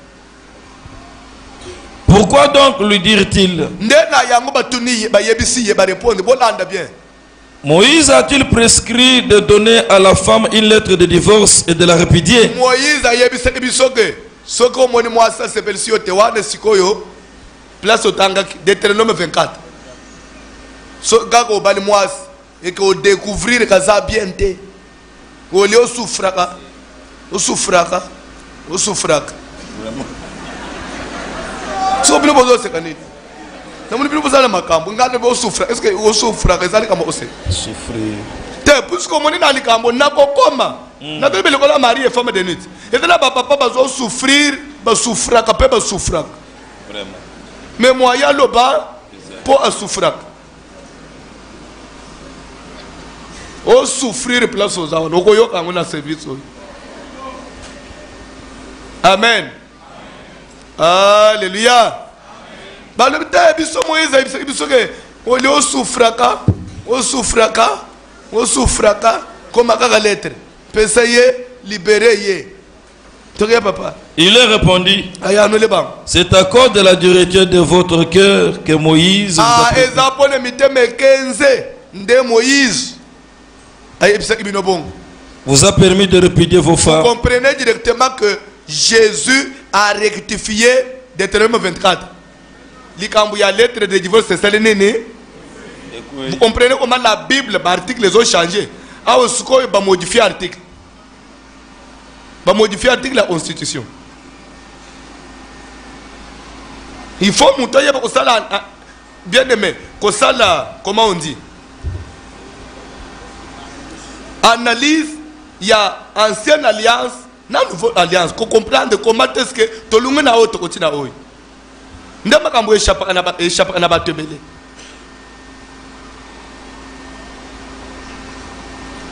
Pourquoi donc lui dire-t-il? Moïse a-t-il prescrit de donner à la femme une lettre de divorce et de la répudier? Moïse a dit ce que mon moi ça s'appelle si Otewane Sikoyo, place au Tanga, Deutéronome 24. Ce gars au bal moi et qu'on découvrir que ça bien été. Au lieu souffraka, au souffraka, au souffraka. So bilo bozo sekani na muni bilo bozana makambo ngane bo souffre est-ce que o souffre ka zali kama ose souffrir te puisque moni na likambo na kokoma na bebe le kola mari et femme de nuit et là papa bazo souffrir ba souffra ka pe ba souffra vraiment mais moi ya loba pour a souffra o souffrir place aux gens oko yo kango na service. Amen. Alléluia. Amen. Biso Moïse biso ke o souffraka, o souffraka, o souffraka comme à lettre. Pessayer, libérer. Toi papa. Il leur répondit. C'est à cause de la dureté de votre cœur que Moïse vous a permis de répudier vos femmes. Vous comprenez directement que Jésus a rectifié Deutéronome 24. La lettre de divorce, c'est ça. Vous comprenez comment la Bible, l'article, les ont changé. Ah, on va modifier l'article. On va modifier l'article de la Constitution. Il faut montrer que ça, bien aimé, que ça, comment on dit? Analyse, il y a ancienne alliance. Na nouvelle alliance, qu'on comprenne comment est-ce que tout le monde a autre côté na oi. Ndama kambo échapper na batebele.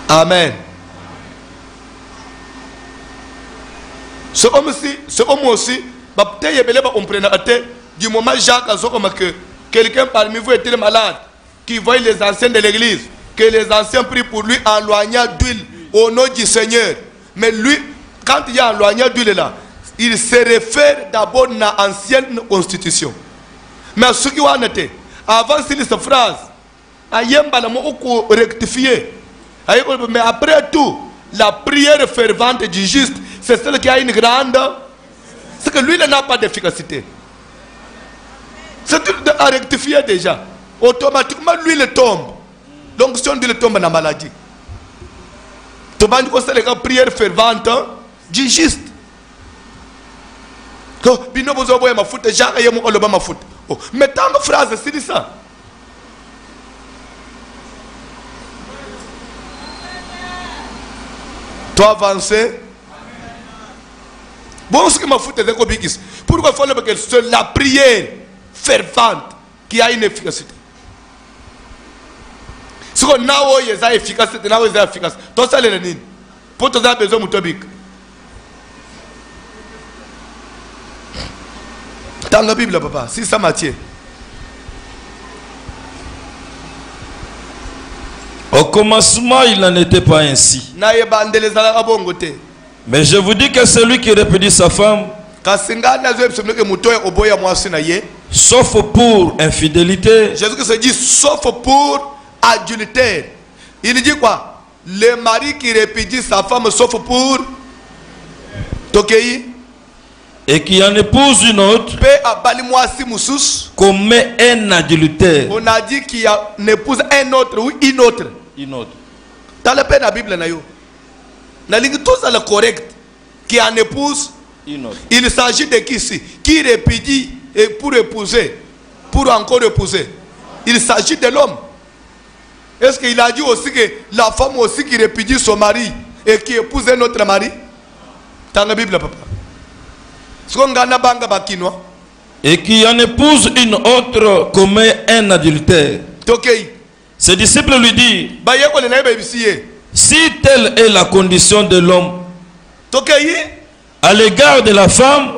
Amen. C'est comme aussi, peut-être yebele ba comprendre du moment Jacques a comme que quelqu'un parmi vous était malade, qui voit les anciens de l'église, que les anciens prient pour lui en loignant d'huile au nom du Seigneur. Mais lui, quand il y a un loignant d'huile là, il se réfère d'abord à l'ancienne constitution. Mais ce qui a été, avant cette phrase, il y a un rectifié. Mais après tout, la prière fervente du juste, c'est celle qui a une grande. C'est que lui, il n'a pas d'efficacité. C'est à rectifier déjà. Automatiquement, lui, il tombe. Donc, si on dit qu'il tombe dans la maladie. Tu vas dire que c'est la prière fervente du juste. Bino bozo boya mafuta jaka yemo oloba mafuta. Mais tant de phrases c'est ça. Toi avancer. Bon ce que mafuta c'est kobikis. Pourquoi faut le que c'est la prière fervente qui a une efficacité. Si on a une efficacité, na est efficace. Toi ça les nini. Pour toi ça besoin mutobik. Dans la Bible, papa, c'est ça Matthieu. Au commencement, il n'en était pas ainsi. Mais je vous dis que celui qui répudie sa femme, sauf pour infidélité, Jésus-Christ dit sauf pour adultère. Il dit quoi? Le mari qui répudie sa femme sauf pour Tokei et qui en épouse une autre, commet un adultère. On a dit qu'il épouse un autre ou une autre. Une autre. Dans la peine la Bible, la ligne tout ça le correct. Qui en épouse Une autre. Il s'agit de qui ici? Qui répudie et pour épouser, pour encore épouser. Il s'agit de l'homme. Est-ce qu'il a dit aussi que la femme aussi qui répudie son mari et qui épouse un autre mari? Dans la Bible, papa. Et qui en épouse une autre commet un adultère. Ses disciples lui disent, si telle est la condition de l'homme à l'égard de la femme,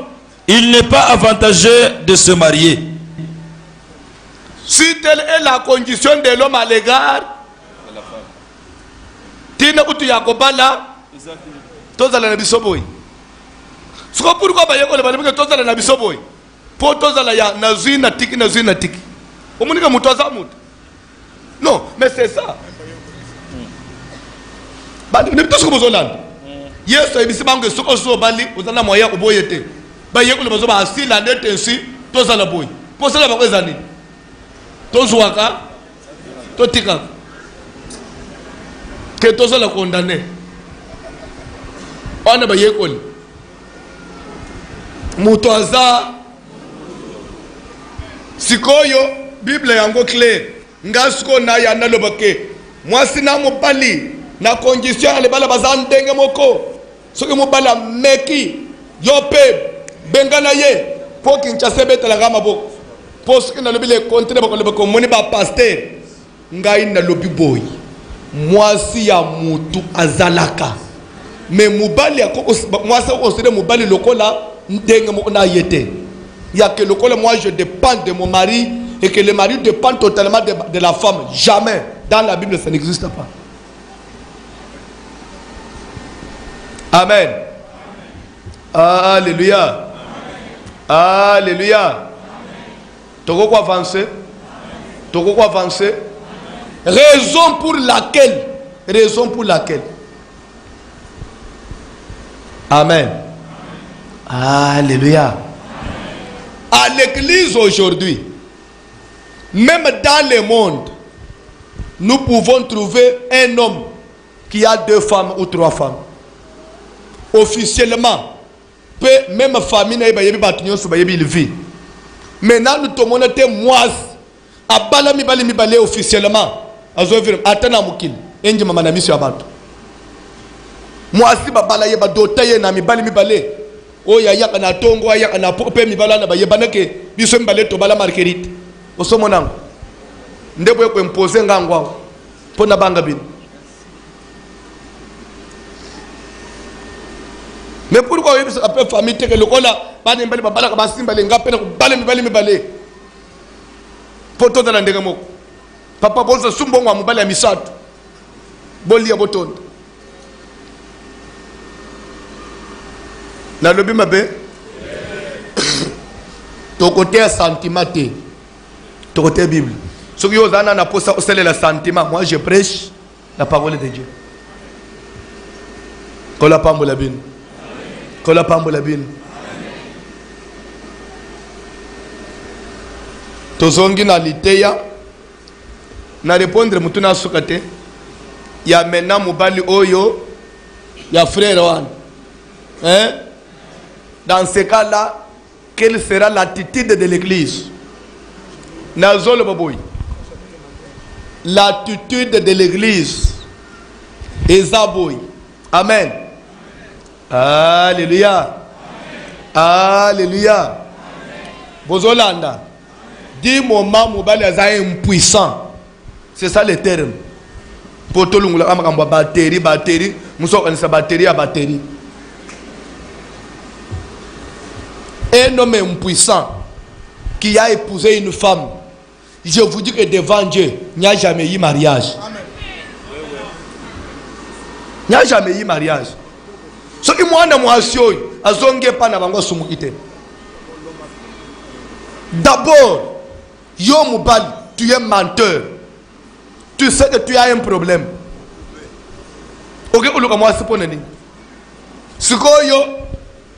il n'est pas avantageux de se marier. Si telle est la condition de l'homme à l'égard de la femme, pourquoi non, mais c'est ça. Yes, I bisi bango soko so bali uzana moya uboyete. Ba yekule bazo ba asila ndete nsi toza la boy. Posa la bakweza ni. Tozwaka totika. Ke toza la condamné. Ona ba yekule. Mutoza sikoyo Bible yango clair. Ngasko na ya nalobake. Mwasi na mopali na condition ale bala bazandenge moko. Soki mobala meki yope bengana ye po kinchase betela gama boko po soki na lobi le kontre bako lebako moni ba pasteur ngai na lobi boy mwasi ya mutu azalaka me mobali akoko mwasi osire mobali lokola ndenge moko na yete ya que lokola moi je dépends de mon mari et que le mari dépend totalement de la femme. Jamais dans la Bible ça n'existe pas. Amen. Alléluia. Alléluia. Togo quoi avancer? Togo quoi avancer? Raison pour laquelle? Amen. Alléluia. À l'église aujourd'hui, même dans le monde, nous pouvons trouver un homme qui a 2 femmes ou 3 femmes. Officiellement, même famille n'a pas il vit. Maintenant, nous tomons des mois à balami balé officiellement. Attends, Moukil, Endi Mamana Mission Abato. Moi, si Babala Yeba Dotaye na mi balé. Oh, ya na tongo, ya na pope mi bala na ba yebanake, biso mbale to bala marguerite. Osomonang. Ndebo ko imposer ngangwa. Pona banga bin. Mais pourquoi il y a une famille qui est là, il y a une famille qui papa bolsa sumbongo amubali amisatu boli ya botondo na lobi mabe to côté sentiment te to côté Bible ce qui ozana na posa osele la sentiment. Moi je prêche la parole de Dieu. Kola pambola bin kola pambola bin tozongi na liteya na répondre mutuna sukate ya mena mobali oyo ya frère wan dans ce cas là quelle sera l'attitude de l'église? Nazolo baboy, l'attitude de l'église ezaboy. Amen. Alléluia. Alléluia. Bozolanda dit moment mobali aza impuissant. C'est ça le terme. Pour tout le monde, batterie, nous sommes en batterie à batterie. Un homme impuissant qui a épousé une femme, je vous dis que devant Dieu, il n'y a jamais eu mariage. Il n'y a jamais eu mariage. soki mwana mwasi oyo azongi epa na bango asumuki te. D'abord yo mobali, tu es menteur, tu sais que tu as un problème. Ok, uluka mwasi pona nini sikoyo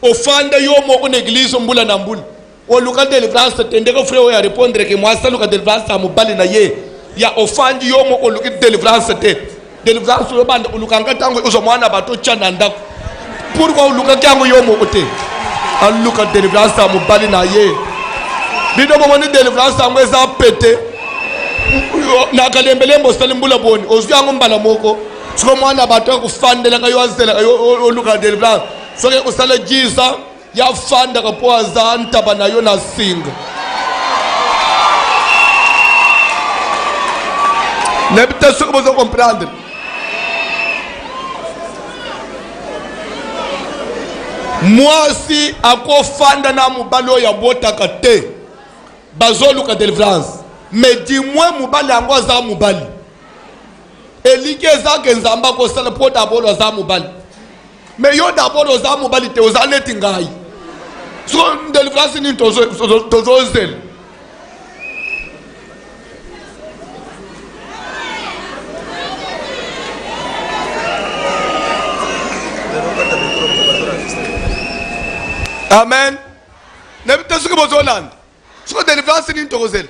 ofanda yo moko na église mbula na mbula oluka délivrance tende ko frère ya répondre que mwasi aluka délivrance amobali na ye ya ofandi yo moko oluka délivrance te délivrance yo banda uluka ngatango uzo mwana bato chana ndako pourquoi uluka kyango yo moko te aluka délivrance amobali na ye bido mo ni délivrance amwe za pété na kalembelembo stalimbula boni ozyango mbala moko siko mwana bato kufandela kayo azela kayo oluka délivrance soke usala jisa ya fanda kapo azanta banayo na singa ne peut-être ce que vous comprendre moi si ako fanda na mubalo ya botaka te bazoluka délivrance mais dis-moi mubali yango aza mubali elike ezake nzamba kosala po d'abord aza mubali mais yo d'abord oza mobali te oza neti ngai so délivrance ni tozozel amen ne peut-être que bozolanda so délivrance ni tozozel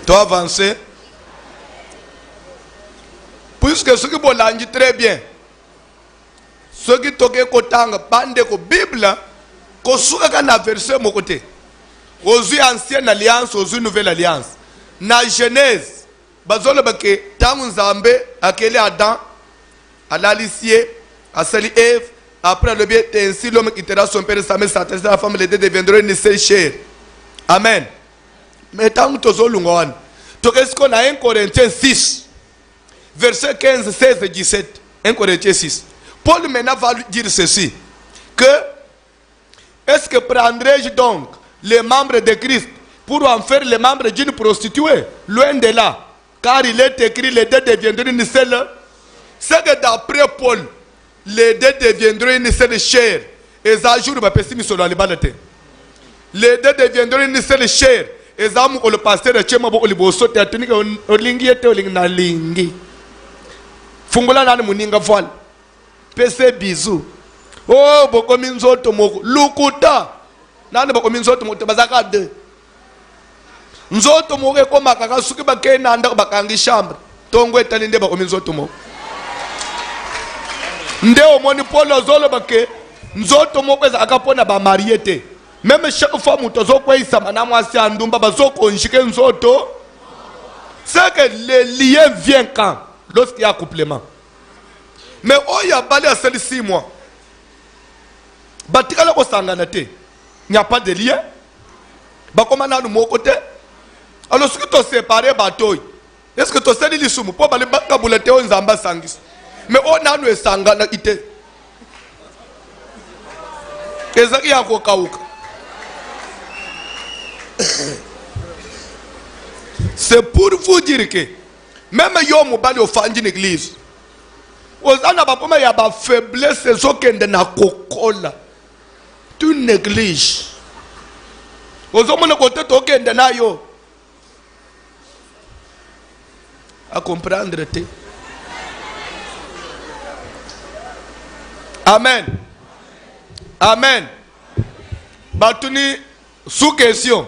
tu avancer puisque ce qui bolangi très bien ce qui toke kotanga bande ko bible ko suka na verset mo côté aux ancienne alliance aux nouvelle alliance na genèse bazolo bake tangu nzambe akeli Adam alalicie asali Ève après le bien ainsi l'homme quittera son père et sa mère s'attachera à la femme les deux deviendront une seule chair amen. Mais tant que tu as qu'on a 1 Corinthiens 6, verset 15, 16 et 17. 1 Corinthiens 6. Paul maintenant va dire ceci. Que, est-ce que prendrai-je donc les membres de Christ pour en faire les membres d'une prostituée? Loin de là. Car il est écrit, les deux deviendront une seule. C'est que d'après Paul, les deux deviendront une seule chair. Et ça joue le pessimisme sur la liberté. Les deux deviendront une seule chair. Ezamu ko le pasteur de chema bo liboso te atuni ko olingi ete olingi na lingi fungula nani muninga voile pese bizu oh boko minzoto moko lukuta nani boko minzoto moko bazaka de nzoto moko ko makaka suki bakena nda bakangi chambre tongo etalinde boko minzoto moko nde omoni polo zolo bake nzoto moko eza akapona ba mariete. Même chaque fois que tu c'est que le lien vient quand? Lorsqu'il y a accouplement. Mais il y a balé à celle 6 mois. Il n'y a pas de lien. Alors, ce que tu as séparé, est-ce que tu as séparé les soumous? Mais on a nous sangana ite. Ezaki ya kokauka. C'est pour vous dire que même yo mobali ofandi une église ozana bapoma ya ba faiblesse zokende na kokola tu néglige ozomona kote tokende na yo à comprendre te. Amen. Amen. Batuni sous question.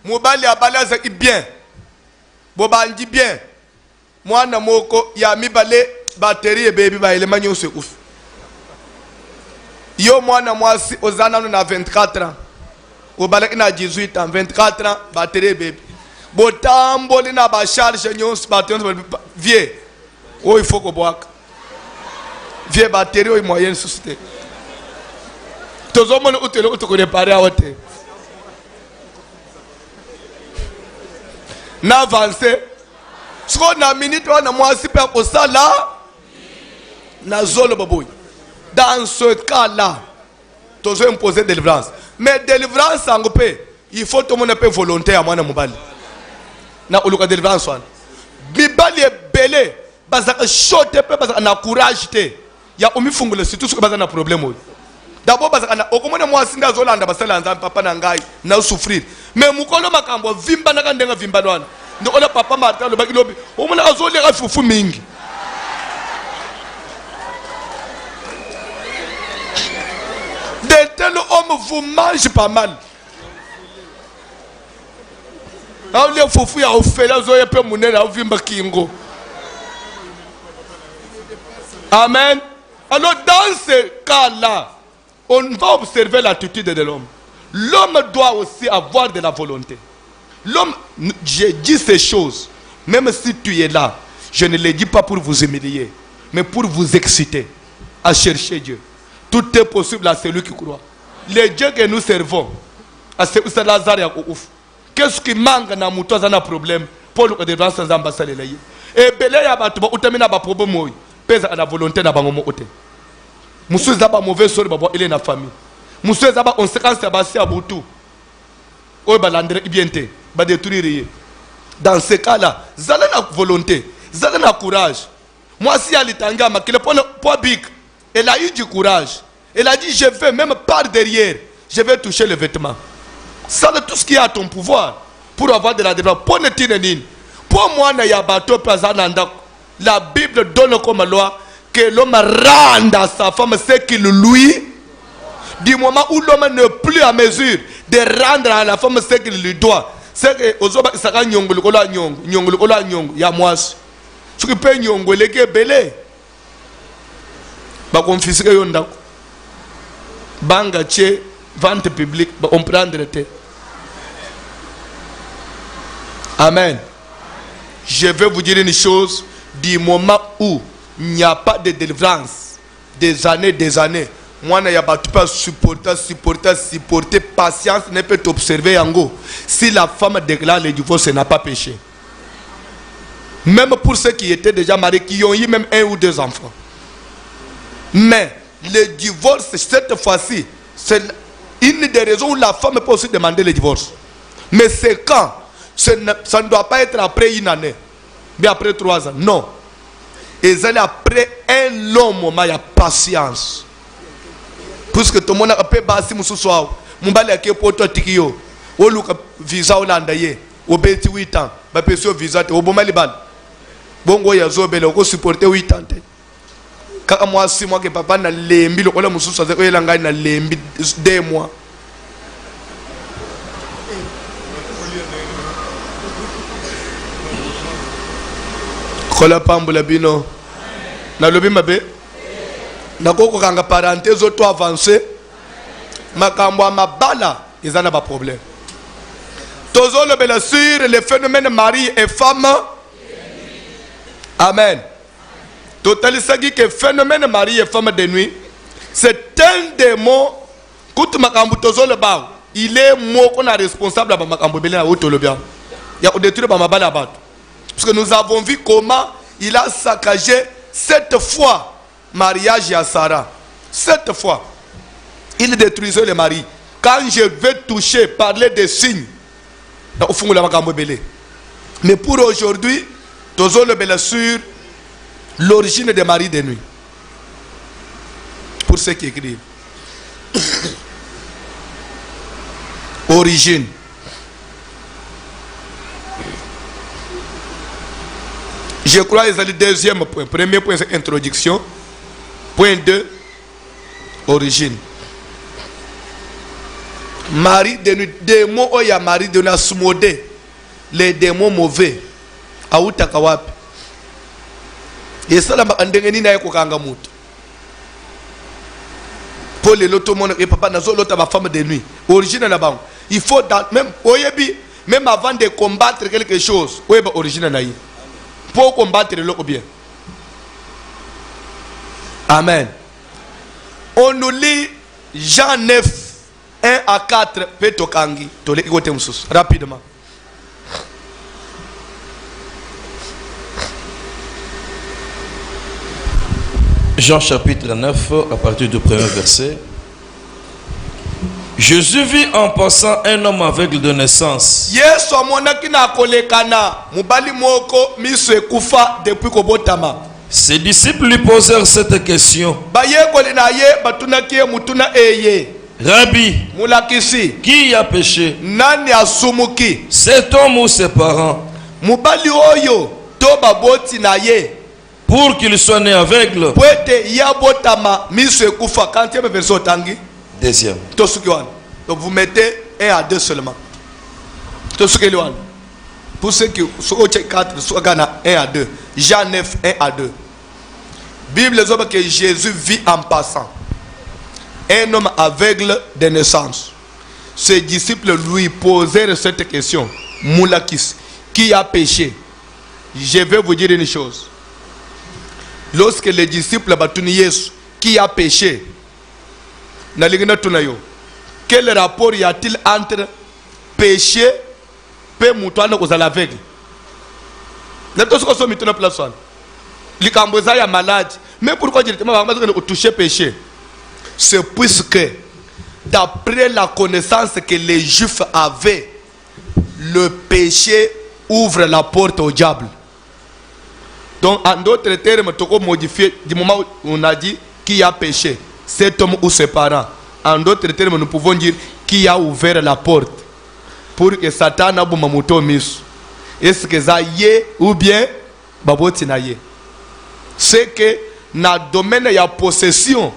Mobali abala zaki bien. Bobandi bien. Mwana moko ya mibale batterie baby ba elema nyose uf. Yo mwana mwasi ozana na 24 ans. Obalaki na 18 ans, 24 ans batterie baby. Botamboli na ba charge nyose batterie vieux. Oh il faut ko boaka. Vieux batterie o moyenne société. Tozomona utelo utuko réparer awote. Na avancer. Ce qu'on a minute on a mwasi pe ko sala na zolo baboy. Dans ce cas-là, tu dois imposer délivrance. Mais délivrance en paix, il faut tout le monde peut volontaire à moi mobile. na oluka délivrance wana mibali ebele bazaka shote pe bazaka na courage te ya omifungula surtout soki baza na problème oyo d'abord bazaka na okomona mwasi nde azolanda basala ya nzambe papa na ngai na souffrir mais mokolo makambo avimbanaka ndenge avimbana wana ndikona papa martin alobaki lobi omona azoleka fufu mingi de tels hommes vous mangent pas mal aolia fufu ya ofela azoya mpe monene avimba kingo. Amen. Alors dans ce cas-là, on va observer l'attitude de l'homme. L'homme doit aussi avoir de la volonté. L'homme, j'ai dit ces choses, même si tu es là, je ne les dis pas pour vous humilier, mais pour vous exciter à chercher Dieu. Tout est possible à celui qui croit. Le Dieu que nous servons, à celui qui Lazare et ouf. Qu'est-ce qui manque dans mon temps, un problème pour le développement sans ambassade. Et belé ya batuba utamina ba problème moi. Pesa na volonté na bango ote. Musu zaba mauvais sort babo ele na famille. Musu zaba conséquence ya basi abutu. Oy balandre ibiente, ba détruire. Dans ce cas-là, zala na volonté, zala na courage. Moi si alitanga makile pour big, elle a eu du courage. Elle a dit je vais même par derrière, je vais toucher le vêtement. Ça de tout ce qui est à ton pouvoir pour avoir de la délivrance. Pour ne tirer pour moi na ya bateau pazananda. La Bible donne comme loi que l'homme rende à sa femme ce qu'il lui. Du moment où l'homme n'est plus à mesure de rendre à la femme ce qu'il lui doit. C'est que aux hommes ça gagne nyongolo nyong ya moas. Ce qui peut nyongole que belé. Ba confisquer yonda. Banga che vente publique on prendre te. Amen. Je vais vous dire une chose. Du moment où il n'y a pas de délivrance, des années, moi, je ne pas supporter, patience, ne peut t'observer en go. Si la femme déclare le divorce, elle n'a pas péché. Même pour ceux qui étaient déjà mariés, qui ont eu même 1 ou 2 enfants. Mais le divorce, cette fois-ci, c'est une des raisons où la femme peut aussi demander le divorce. Mais c'est quand ça ne doit pas être après 1 année. Mais après 3 ans, non. Et après un long moment, il y a patience. Puisque tout le monde a fait bassi mususuao. Mumbali a kepo to tikio. O luka visa olanda ye. O beti 8 ans. Ba peso visa te o bomali bal. Bongo ya zobele ko supporter 8 ans te. Kaka moi 6 mois que papa na lembi lokola mususu aze ko yelanga na lembi 2 mois. Kola pambula bino na lobi mabe na koko kanga parenthèse auto avancé makambo mabala ezana ba problème tozo le bela sur le phénomène mari et femme. Amen. Totalisagi que phénomène mari et femme de nuit c'est un démon kuti makambo tozo le ba il est mot qu'on a responsable ba makambo bela auto le bien ya ko détruire ba mabala ba. Parce que nous avons vu comment il a saccagé 7 fois mariage à Sarah. 7 fois. Il détruisait le mari. Quand je vais toucher, parler des signes, mais pour aujourd'hui, nous avons sur l'origine des maris de nuit. Pour ceux qui écrivent. Origine. Je crois que c'est le deuxième point. Premier point, c'est introduction. Point 2, origine. Mari de nuit, démon oya mari de nuit asumode. Les démons mauvais. Aouta kawapi. Et ça, la mandengeni na yeko kanga mutu. Pour les loto mon et papa nazo lota ma femme de nuit. Origine na bang. Il faut même oyebi même avant de combattre quelque chose, oyeba origine na yi. Pour combattre le bien. Amen. On nous lit Jean 9, 1 à 4, Petokangi, rapidement. Jean chapitre 9, à partir du premier verset. Jésus vit en passant un homme aveugle de naissance. Yesu amonaki na kolekana mobali moko miso ekufa depuis kobotama. Ses disciples lui posèrent cette question. Bayekoli na ye batunaki ye mutuna eye. Rabbi, Mulakisi, qui a péché, nani asumuki? cet homme ou ses parents, Mobali oyo to baboti na ye pour qu'il soit né aveugle? pwete ya botama miso ekufa. 40e verset otangi. Deuxième. Donc vous mettez 1 à 2 seulement. Pour ceux qui sont 4, soit 1 à 2. Jean 9, 1 à 2. Bible dit que Jésus vit en passant. Un homme aveugle de naissance. Ses disciples lui posèrent cette question. Moulakis, qui a péché? Je vais vous dire une chose. Lorsque les disciples batuni Yesu, qui a péché? Quel rapport y a-t-il entre péché et moutouane aux aveugles? Mais pourquoi directement toucher péché? C'est puisque d'après la connaissance que les Juifs avaient, le péché ouvre la porte au diable. Donc en d'autres termes, tu peux modifier du moment où on a dit qui a péché, cet homme ou ses parents. En d'autres termes, nous pouvons dire qui a ouvert la porte pour que Satan a boumamouto mis. Est-ce que ça y est ou bien baboti na ye? C'est que dans le domaine de la possession,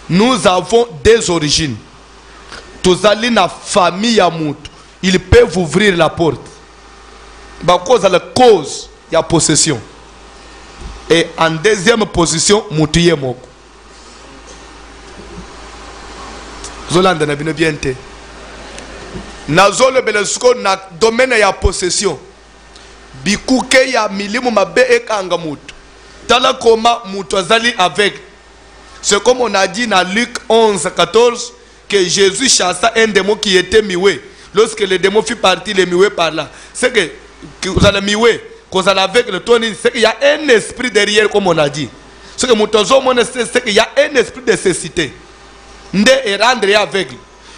nous avons des origines. Tous allez dans la famille à moutou, ils peuvent ouvrir la porte. Parce que la cause de la possession. Et en deuxième position, moutouye moko. Zolanda na bino bien te. Na zolo belesko na domaine ya possession. Bikuke ya milimu mabe ekanga mutu. Tala koma mutu azali avec. C'est comme on a dit dans Luc 11, 14 que Jésus chassa un démon qui était mioué. Lorsque le démon fit partir, les mioué par là. C'est que vous allez mioué, que vous allez avec le tonnerre, c'est qu'il y a un esprit derrière comme on a dit. C'est que c'est qu'il y a un esprit de cécité. Nde et rendre aveugle.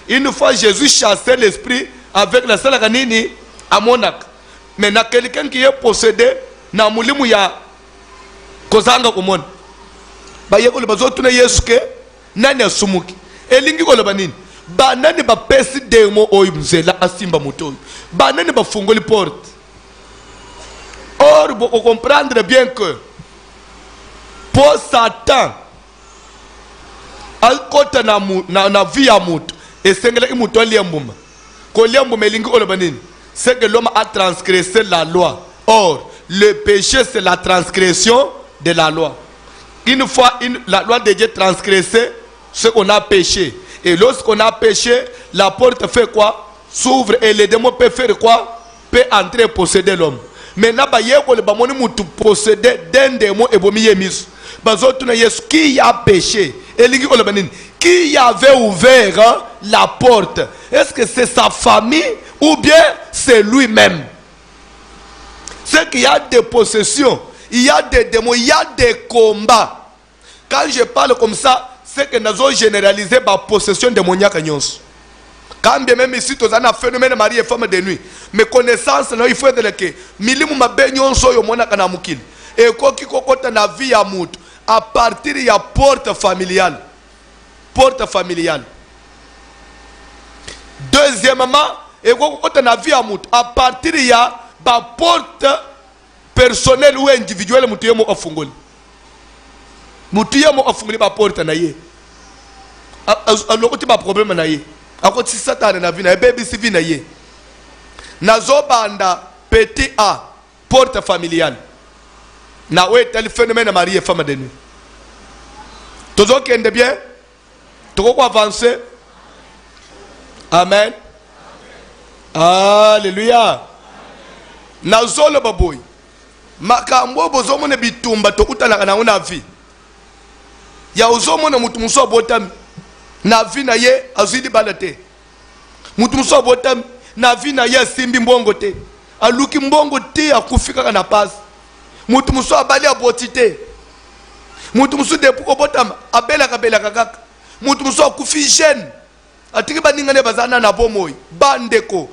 Une fois Jésus chassait l'esprit avec la salle kanini à Monac. Mais na quelqu'un qui est possédé na mulimu ya kozanga kumona. Ba yeko le bazo tuna Yesu ke nani asumuki. Elingi ko le banini. Ba nani ba pesi demo oyimzela asimba muto. Ba nani ba fungoli porte. Or vous comprendre bien que pour Satan alkota na vie ya mutu esengela imutu aliembuma ko liembuma elingi olobanini c'est que l'homme a transgressé la loi. Or le péché c'est la transgression de la loi. Une fois la loi de Dieu transgressée, ce qu'on a péché. Et lorsqu'on a péché, la porte fait quoi? S'ouvre et les démons peuvent faire quoi? Peut entrer et posséder l'homme. Maintenant bayeko le bamoni mutu posséder d'un démon et bomiye misu. Bazotuna Yesu qui a péché? Qui avait ouvert la porte? Est-ce que c'est sa famille ou bien c'est lui-même? C'est qu'il y a des possessions, il y a des démons, il y a des combats. Quand je parle comme ça, c'est que nous avons généralisé la possession démoniaque. Quand bien même ici, tu as un phénomène mari et femme de nuit. Mais connaissance, il faut dire que milimu mabenyon so yo mona kana mukili. Et quoi qui kokota na vie à mout. À partir de la porte familiale. Porte familiale. Deuxièmement, et quand on a vu à partir de la porte personnelle ou individuelle, moutuyemo afungoli. Moutuyemo afungoli ba porte na ye. Alors tu pas problème na ye. Ako si Satan na vie na baby si vie na ye. Nazo banda petit a porte familiale. Na ouais tel phénomène à marier femme de nuit. Toujours qui est bien. Toujours avancer. Amen. Alléluia. Na zolo baboy. Makambo bozomo ne bitumba to utala na una vie. Ya ozomo na mutu muso botam na vie na ye azidi balate. Mutu muso botam na vie na ye simbi mbongo te. Aluki mbongo te akufika na passe. Mutu muso abali abotite. Mutu muso de puko botam abela kabela kakaka. Mutu muso akufi jeune. atiki baningane bazana na bomoi bandeko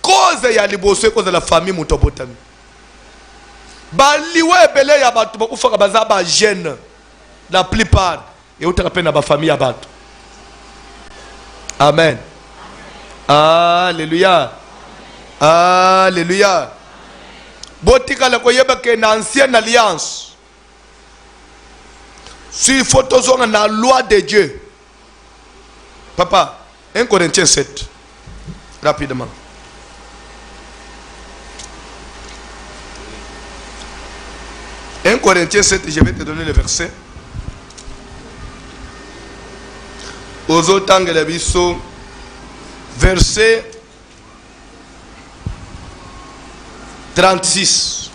cause ya liboso cause la famille mutobotami baliwe ebele ya bato bakufaka baza ba jeune la plupart et utaka pe na ba famille ya bato. Amen. Alléluia. Alléluia. Botika la koyeba ke na ancienne alliance si photo zonga na loi de Dieu. Papa, 1 Corinthiens 7 rapidement. Un Corinthiens 7, je vais te donner le verset. Aux autres de biso, verset 36.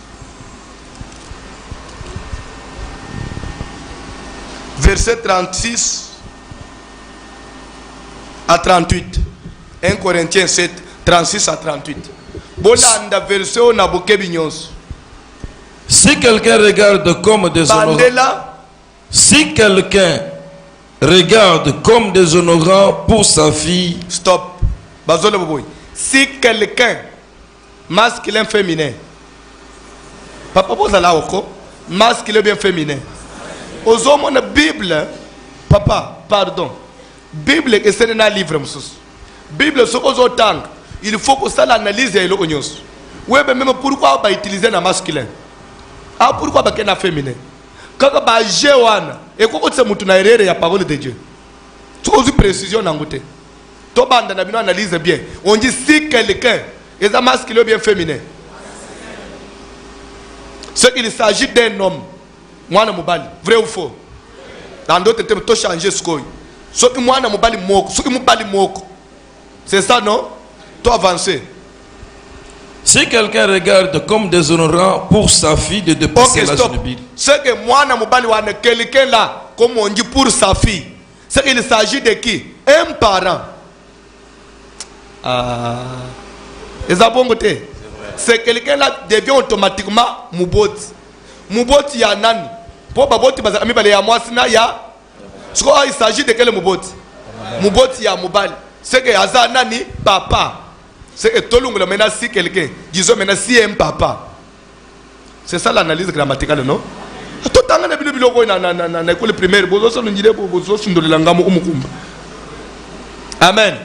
Verset 36 à 38. 1 Corinthiens 7, 36 à 38. Bolanda verset on a bouquet bignons. Si quelqu'un regarde comme déshonorant, si quelqu'un regarde comme déshonorant pour sa fille, stop. Si quelqu'un masculin féminin, papa vous allez au masculin bien féminin. Aux hommes la Bible, papa, pardon. Bible est c'est un livre Bible ce aux autant, il faut que ça l'analyse et l'onion. Oui, mais même pourquoi pas utiliser un masculin? Ah, pourquoi pas qu'un féminin? Quand on va jouer, et quand on se met dans la parole de Dieu, tu as une précision dans le côté. Tu as analyse bien. On dit si quelqu'un est un masculin bien féminin, c'est qu'il s'agit d'un homme. Moi, vrai ou faux? Dans d'autres termes, tu as changé ce que ce qui moi, c'est ça, non? Tu avances. Si quelqu'un regarde comme déshonorant pour sa fille de dépasser l'âge nubile. C'est que moi, quelqu'un là, comme on dit pour sa fille, c'est qu'il s'agit de qui? Un parent. Et ça bon côté. C'est quelqu'un là devient automatiquement moubot. Moubot ya nani? Pour baboti baza ami bale ya mwasina ya. Il s'agit de quel moubot? Moubot ya moubal. C'est que aza nani papa. C'est que tout le monde maintenant si quelqu'un, disons maintenant si un papa. C'est ça l'analyse grammaticale, non? Tout le temps, on a école primaire, amen.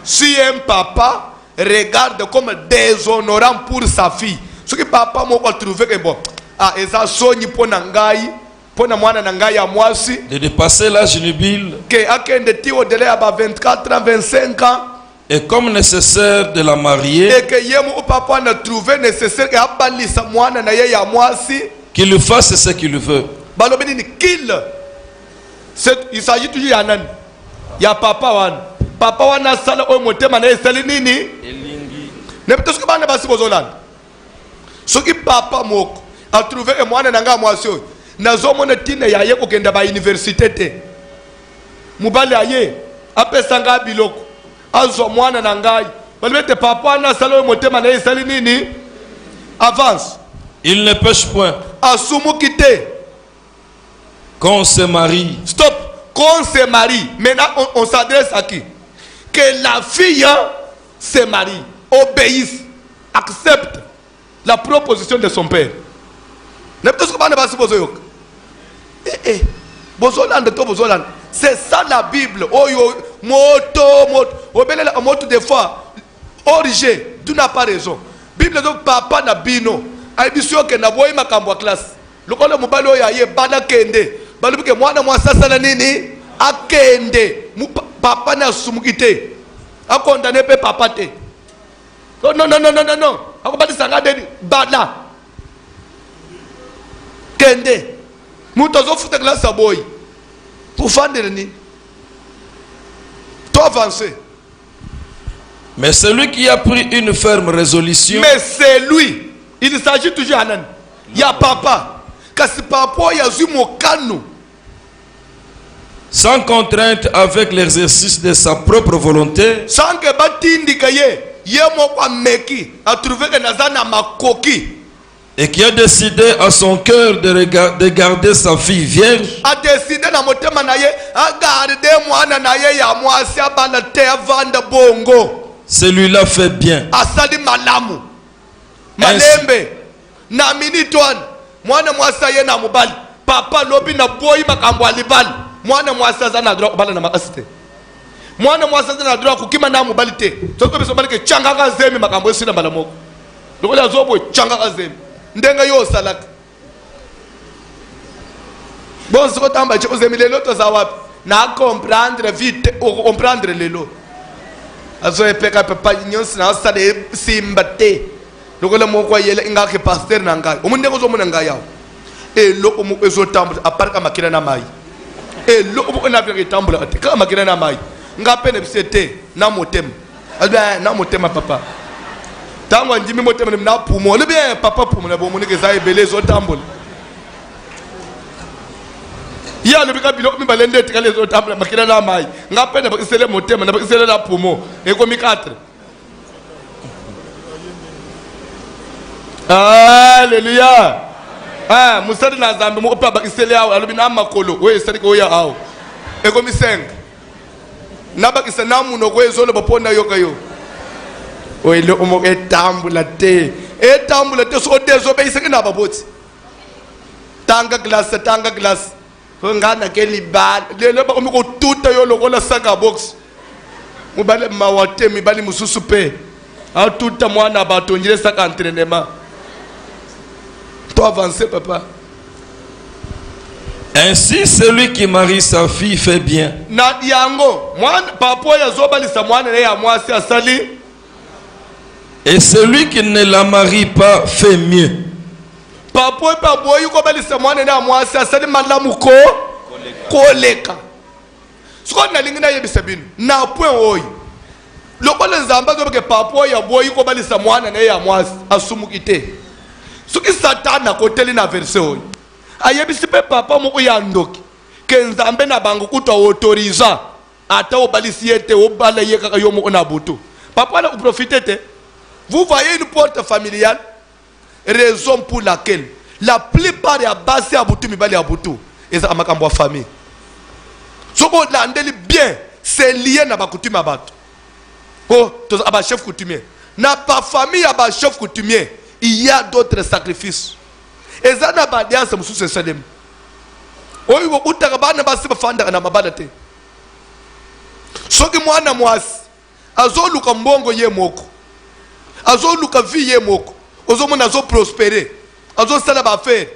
Si un papa regarde comme déshonorant pour sa fille, ce que papa m'a trouvé que bon, ah, et ça sonne pour Nangaï, pour Namwana Nangaï à moi aussi, de dépasser l'âge nubile, que à quel de tir au délai à 24 ans, 25 ans. Et comme nécessaire de la marier, et que yemo papa n'a trouvé nécessaire que abali sa mwana na ya moi si qu'il lui fasse ce qu'il veut. Balobeni ni kill. Il s'agit toujours ya nani? Ya papa wan. Papa wana sala o motema na esali nini? Elingi. Ne peut-être que bana basi kozolanda. Ce qui papa moko a trouvé que mwana nanga mwasi oyo. Nazo mona tina ya ye kokenda ba université te. Mubali aye apesanga biloko. Azo mwana na ngai balibete papa na salo motema na esali nini avance Il ne pêche point asumu kite qu'on se marie. Stop, qu'on se marie. Maintenant on s'adresse à qui? Que la fille se marie, obéisse, accepte la proposition de son père. Ne peut-être pas ne pas se poser. C'est ça la Bible. Oh yo, moto des fois. Origé, tu n'as pas raison. Bible donc papa na bino. Aibisio ke na boy makambo classe. Lokolo mobali oyo aye bana kende. Balubi ke mwana mwasa sana nini? Akende. Papa na sumukite. Akondane pe papa te. Non. Akobadi sanga de bala. Kende. Mutozo futa classe boy. Pour faire des ni. Toi avancer. Mais celui qui a pris une ferme résolution. Mais c'est lui. Il s'agit toujours de nan. Il y a papa. Kasi papa ya zumo kanu. Sans contrainte avec l'exercice de sa propre volonté. Sans que batindi kaye. Ye mo kwa meki. A trouvé que nazana makoki. et qui a décidé à son cœur de garder sa fille vierge, a décidé na motema na ye a garder mwana na ye ya mwasi abana te avanda bongo, celui-là fait bien. asali malamu malembe na minitwan mwana mwasi ye na mobali papa lobi na boyi makambo alibali mwana mwasi azana droit kubala na makasite mwana mwasi azana droit kukima na mobali te toko biso balike changa ka zemi makambo esina mbala moko lokola zobo changa ka zemi ndenga yo salaka bon siko tamba che uzemi lelo to za wapi na comprendre vite o comprendre lelo azo epeka papa nyonsi na sale simbate lokola moko yele ingake pasteur na ngai umuntu ngezo mona ngai yawo elo umu ezotambula aparka makina na mai elo umu onavira ketambula ate ka makina na mai ngapene bisete na motema alba na motema papa tango njimi motema na pumo le bien papa pumo na bomo nike za ebele ezotambula ya le bika bilo mi balende tikale ezotambula makina na mai ngapene bakisele motema na bakisele na pumo ekomi 4. Alléluia. Ah, musadi na zambi mo pa bakisele yawo alobi na makolo we sadi ko ya awo ekomi 5 na bakise na muno ko ezolo bopona yokayo oile umo etambula te so dezo be iseke na baboti tanga glass ngana ke libala lelo ba ko tuta yo lokola saka box mubale mawate mibali mususu pe a tuta mwana batonjile saka entraînement. Toi avancer papa. Ainsi celui qui marie sa fille fait bien. Na diango mwana papa ya zobalisa mwana ya mwasi asali. Et celui qui ne la marie pas fait mieux. Papa pa boyi ko balisa mwana ya mwasi asali malamu ko koleka. Siko na lingina yebisa binu na point oyi. Lokola nzamba zo ke papa ya boyi ko balisa mwana ya mwasi asumukite. Suki satana koteli na verse oyi ayebisi pe papa moko ya ndoki ke nzambe na bango kuto autoriza ata obalisi yete obala ye kaka yo moko na butu papa na profiter te. Vous voyez une porte familiale, raison pour laquelle la plupart ya basi ya butu mibali ya butu eza amakambo ya famille soko landeli bien c'est lié na bakutumi ya bato oh to aba chef coutumier na pa famille ya ba chef coutumier. Il y a d'autres sacrifices. Et ça n'a pas d'alliance avec ce Salem. Oui, vous avez bana basi bafanda na mabala te. Soki mwana mwasi azoluka mbongo ye moko. Azoluka vie ye moko. Ozomona zo prospérer. Azo sala ba faire.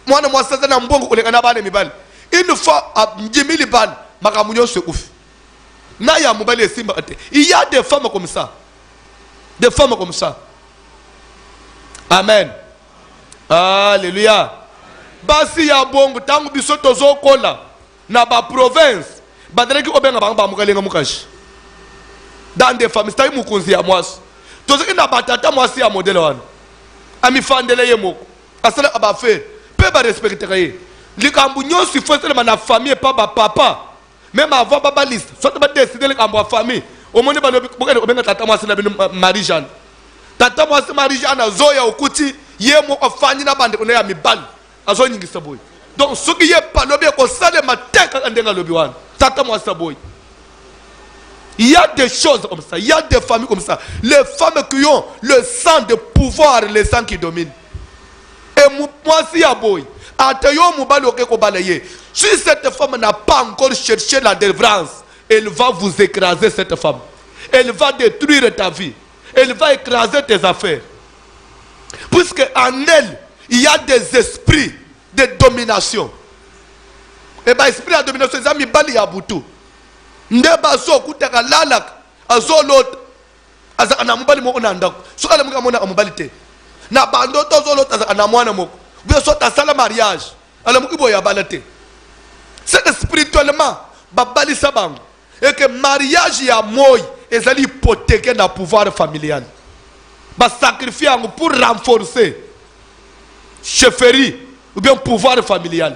Mwana mwasi azana mbongo koleka na bana mibali. Une fois à 10 000 balles, makamunyo se ouf. Na ya mobali esimba te. Il y a des femmes comme ça. Des femmes comme ça. Amen. Alléluia. Basi ya bongo tangu biso tozokola na ba province badareki obenga banga mukalenga mukashi dans des familles tayi mukunzi ya mwasi tozeki na batata mwasi ya modele wana amifandele ye moko asala abafe pe ba respecter ye likambu nyosi fosele na famille pa ba papa même avant baba liste soit ba décider likambu ya famille omoni ba bokene obenga tata mwasi na bino Marie Jeanne. Tata mwasi Marie Jeanne azoya okuti ye moko fanyi na bande ko na ya mibali azo nyingisa boy. Donc ce qui est pas lobi ko sale mateka ndenga lobi wana tata mwasi boy. Il y a des choses comme ça, il y a des familles comme ça, les femmes qui ont le sang de pouvoir, le sang qui domine. Et mwasi ya boy atayo mubali oke ko balaye. Si cette femme n'a pas encore cherché la délivrance, elle va vous écraser cette femme. Elle va détruire ta vie. Elle va écraser tes affaires. Puisque en elle, il y a des esprits de domination. Et bien, esprit de domination, c'est un bali ya butu. Ndeba so kutaka lalak, azo lot, aza anamubali mo onandako. So ala mga mona amubali te. Na bando to zo lot aza anamwana moko. Bien so ta sala mariage, ala mukibo ya balate. C'est que spirituellement, babali sabango. Et que mariage ya moi, ezali hypothéquer na pouvoir familial. Ba sacrifier pour renforcer chefferie ou bien pouvoir familial.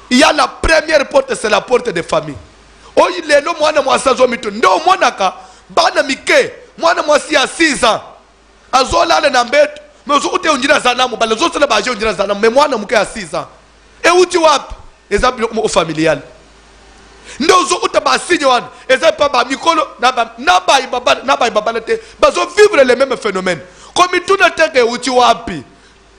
Il y a la première porte, c'est la porte des familles. Oh, il est là, moi, moi, zo mito. Ndo monaka, bana mike, moi, moi, si à 6 ans. Azola le nambet, mais uzokuti unjina zanamu bale zosala baje unjina zanamu mais mwana muke ya 6 ans e uti wapi eza biloko familial ndo uzokuta basinye wana eza pa ba mikolo na ba ibabala te bazo vivre les mêmes phénomènes comme tout ne teke uti wapi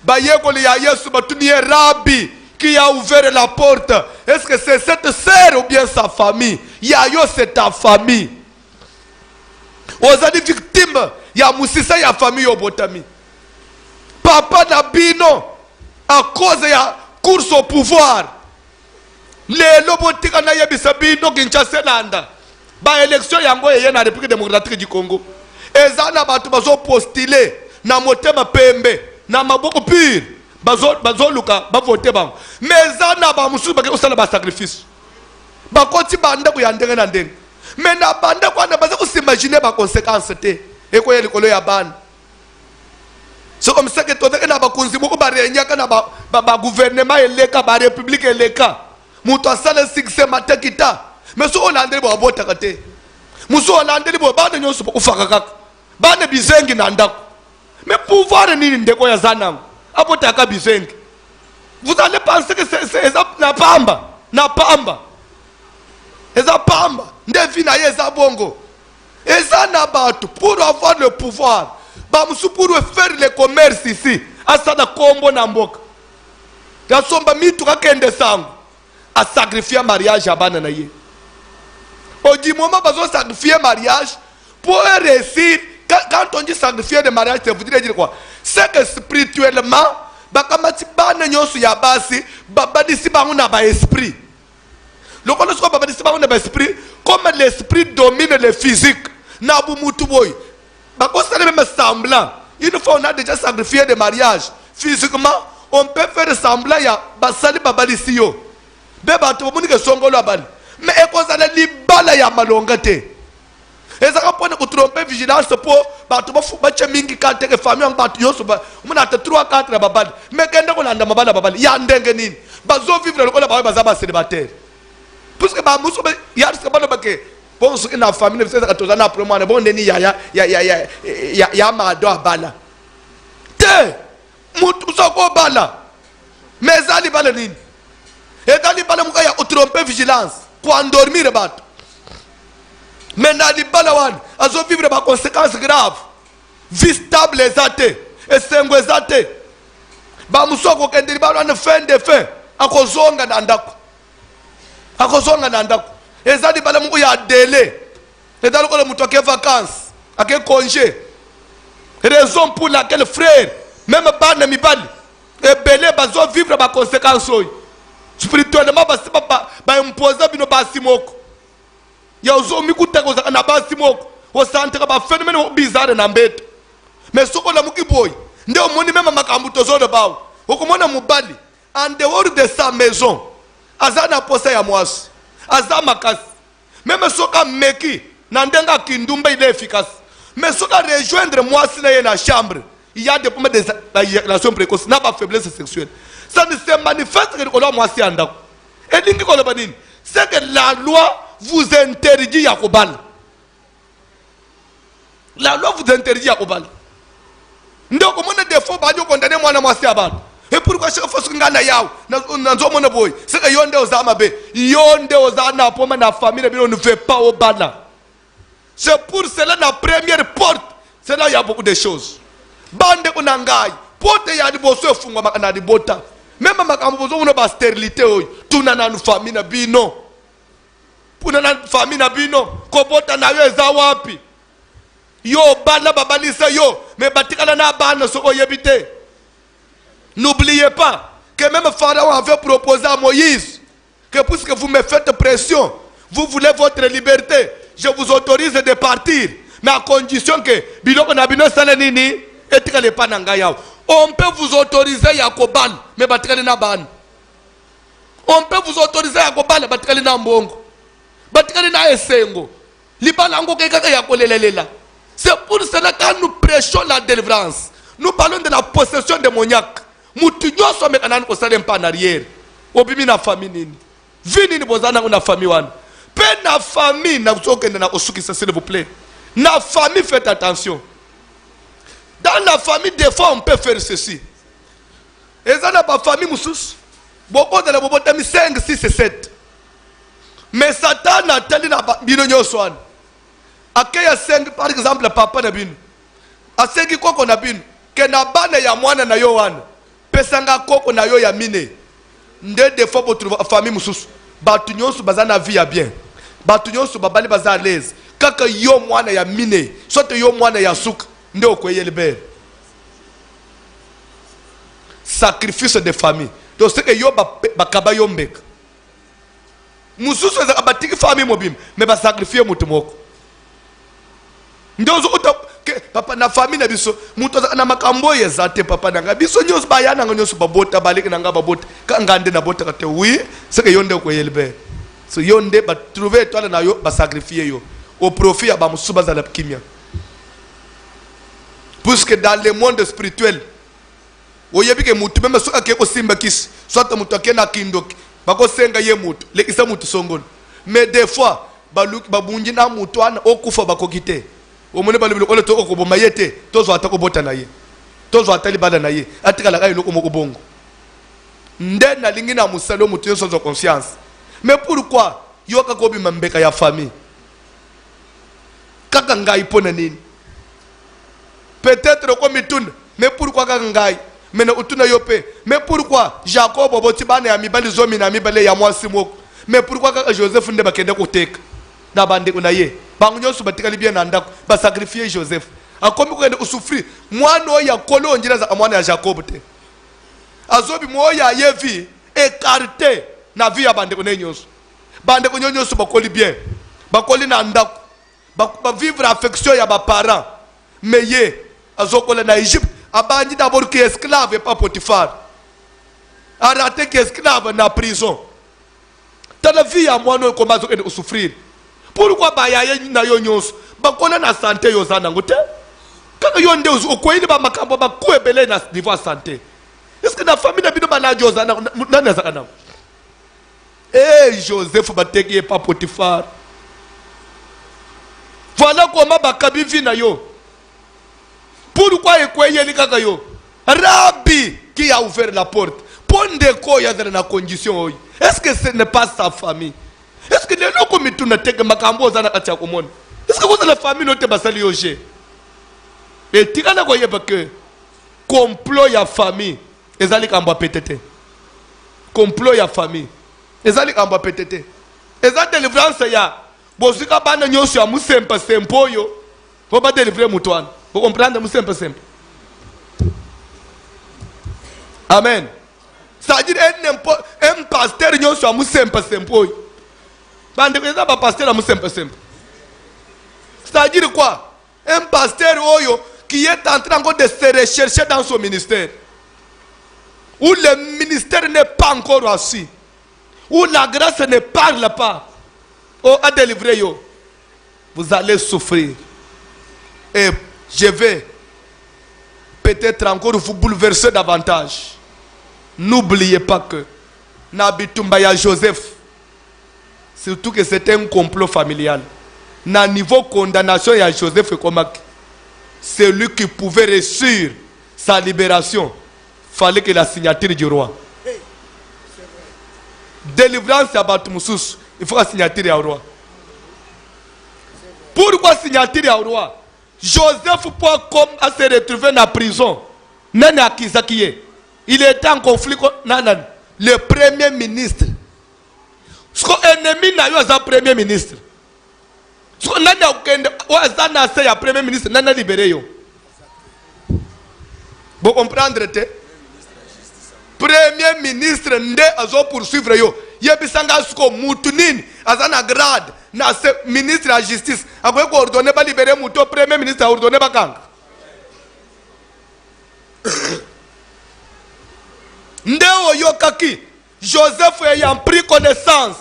ba yekoli ya Yesu batuni rabi qui a ouvert la porte. Est-ce que c'est cette sœur ou bien sa famille? Yayo c'est ta famille. Ozali victime ya musisa ya famille obotami. Papa Nabino à cause ya course au pouvoir. Les lobotika na yebisa bino Kinshasa nanda. Ba élection yango yeye na République démocratique du Congo. Ezana batu bazo postuler na motema pembe na maboko pire. Bazo luka ba voter ba mais zana ba musu ba ke osala ba sacrifice ba koti banda ku ya ndenge na ndenge mais na banda kwa na baza ku s'imaginer ba conséquences te e ko yeli kolo ya bana c'est comme ça que to na ba kunzi moko ba renya kana ba gouvernement eleka ba république eleka muto asala succès matakita mais so olandeli bo abota kate musu olandeli bo bana nyoso ku faka kaka bana bizengi na ndako mais pouvoir nini ndeko ya zanango. Vous allez penser que c'est na pamba. Eza pamba. Ndevina yeza bongo. Eza na batu pour avoir le pouvoir. Bamusu pour faire le commerce ici. Asana kombo na mboka. Kasomba mitu kakende sangu. A sacrifier mariage abana na ye. Odi moment bazo sacrifier mariage pour réussir. Quand on dit sacrifier le mariage, ça voudrait dire quoi? C'est que spirituellement, bakamati bana nyosu ya basi, babadisi bangu na ba esprit. Le connaissez quoi babadisi bangu na ba esprit? Comme l'esprit domine le physique, na bu mutu boy. Bakosa le même semblant. Une fois on a déjà sacrifié le mariage, physiquement, on peut faire semblant ya basali babadisi yo. Beba to muni ke songolo abali. Mais ekoza la libala ya malongate. Ezaka pone ku tromper vigilance pour batu bache mingi kate ke famille ang batu yoso ba muna te 3 4 babali mais kende ko landa mabala babali ya ndenge nini bazo vivre lokola ba bazaba célibataire puisque ba muso ba ya se bana bake bon ce que na famille c'est ka tozana après moi bon ndeni ya mado abala te mutu so ko bala mais ali bala nini et ali bala muka ya tromper vigilance pour endormir batu. Mais dans les balawan, ils ont vivre des conséquences graves. Vie stable les athées. Et c'est les athées. Bamusoko kendiri balwan fin de fin. Akozonga nandako. Akozonga nandako. Et ça dit balamu ya délai. Et dans le cas de mutoke vacances, ake congé. Raison pour laquelle frère, même bana mibali, et belé bazo vivre des conséquences. Spirituellement, ba imposer bino basimoko. Ya uzomi kuteko za na basi moko osante ka ba phénomène bizarre na mbeto mais soko la mukiboy ndio moni mema makambuto zodo bawo okomona mubali en dehors de sa maison azana posa ya mwasi azama kasi même soka meki na ndenga kindumba ile efficace mais soka rejoindre mwasi na ye na chambre il y a des problèmes de éjaculation précoce na ba faiblesse sexuelle ça ne se manifeste que ko mwasi andako et dingi ko le banini c'est que la loi vous interdit Yakobal. La loi vous interdit Yakobal. Donc, comment on défaut badio condamné moi na mwasi abana. Et pourquoi chaque fois que ngana yao na nzo mona boy, c'est que yonde ozama be, yonde ozana poma na famille on ne veut pas au bana. C'est pour cela la première porte, c'est là il y a beaucoup de choses. Bande konangai, porte ya diboso fungwa makana dibota. Même makambo bozo una ba stérilité oy, tuna na famille na bino. Puna na famille na bino kobota na yo eza wapi yo bana babalisa yo mais batikala na bana soko yebite. N'oubliez pas que même Pharaon avait proposé à Moïse que puisque vous me faites pression, vous voulez votre liberté, je vous autorise de partir mais à condition que biloko na bino sala nini etikale pa na ngai yao. On peut vous autoriser ya kobal mais batikale na bana. On peut vous autoriser ya kobal batikale na mbongo. C'est pour cela que quand nous prêchons la délivrance, nous parlons de la possession démoniaque. Nous sommes en arrière. Obimi na famille nini. Vini ni bozana una famille wan. Pe na famille na usoke na osukisa s'il vous plaît. Na famille faites attention. Dans la famille, des fois, on peut faire ceci. Et ça, dans la famille, Moussous, beaucoup de la bobo, 5, 6 et 7. Mais Satan a tenu la bino swan. Akaya 5, par exemple, papa na bino. A 5 koko na bino. Ke na bana ya mwana na yo wana. Pesanga koko na yo ya mine. Nde des fois, pour trouver famille Moussous. Batu nyonso baza na vie ya bien. Batu nyonso babali baza à l'aise. Kaka yo mwana ya mine. Sote yo mwana ya suka. Nde okweye libere. Sacrifice de famille. Donc c'est que yo bakaba yo mbeka. Mususu eza abatiki famille mobim, mais ba sacrifier mutu moko. Ndozo uta papa na famille na biso, mutu na makambo yezate papa nanga biso nyos bayana nyos babota baliki nanga babota ka ngande na bota kate oui, c'est que yonde okweye libere. So yonde ba trouver étoile na yo ba sacrifier yo au profit ya ba musuba za la kimia. Puisque dans le monde spirituel, oyebi ke mutu même soka ke ko simba kis, soit mutu akena kindoki, bako senga ye mutu, lekisa mutu songolo. Mais des fois, baluki babunji na mutu ana okufa bako kite. Omone balubilo ole to okoboma yete, tozo atako bota na ye. Tozo atali bala na ye, atikala ka iloko moko bongo. Nde na lingi na musalo mutu yo sans conscience. Mais pourquoi yoka kobi mambeka ya famille? Kaka ngai pona nini? Peut-être comme mitune, mais pourquoi kangai? Mais utuna yope. Mais pourquoi Jacob obotibane ya mibali zomi na mibali ya mwasi moko? Mais pourquoi kaka Joseph nde bakende koteka? Na bande kuna ye. Bangunyo subatikali bien na ndako, ba sacrifier Joseph. Akomi ko usufri. Mwana ya kolo njira za mwana ya Jacob te. Azobi moya yevi écarté na vie ya bande kuna nyoso. Bande kuna nyoso bakoli bien. Bakoli na ndako. Ba vivre affection ya ba parents. Mais ye azokola na Egypte abandi d'abord qui esclave et pas Potiphar. A raté qui esclave na prison. Dans la vie à moi, nous commençons à souffrir. Pourquoi bayaye na yo nyonso bakola na santé yo zana ngote? Kaka yo nde okoyini ba makambo ba kuebele na niveau santé. Est-ce que na famille na bino bana jo zana nana zakana? Eh Joseph bateki pas Potiphar. Voilà comment bakabi vi na yo. Pourquoi Ekweye kaka yo? Rabbi qui a ouvert la porte. Ponde ko ya dans la condition. Est-ce que ce n'est pas sa famille? Est-ce que les locaux mituna teke makambo zana katia komona? Est-ce que vous la famille note basali yoje? Et tikana ko yeba que complot ya famille ezali kamba petete. Complot ya famille ezali kamba petete. Ezali délivrance ya bozika bana nyoso ya musempa sempoyo. Faut pas délivrer mutwana. Vous comprenez? C'est simple, simple. Amen. C'est-à-dire un pasteur n'y soit simple, simple. Bande que ça pasteur est simple, simple. C'est-à-dire quoi? Un pasteur qui est en train de se rechercher dans son ministère. Où le ministère n'est pas encore assis. Où la grâce ne parle pas. Oh, à délivrer yo. Vous allez souffrir. Et je vais peut-être encore vous bouleverser davantage. N'oubliez pas que Nabitumba Joseph, surtout que c'était un complot familial. Na niveau condamnation ya Joseph et Komak, celui qui pouvait réussir sa libération, fallait que la signature du roi. Délivrance à Batumoussous, il faut la signature au roi. Pourquoi signature au roi? Joseph Poikom a se retrouvé dans la prison. Nana Kizakiye. Il était en conflit avec le premier ministre. Ce ennemi n'a eu un premier ministre. Ce qu'on a eu un premier ministre, n'a libéré. Vous comprenez? Premier ministre n'a poursuivre. Il y a des moutounines, azana grade. Na ministre de la justice après qu'on ordonne pas libérer mouton premier ministre a ordonné pas gang. Ndeo yokaki Joseph ayant pris connaissance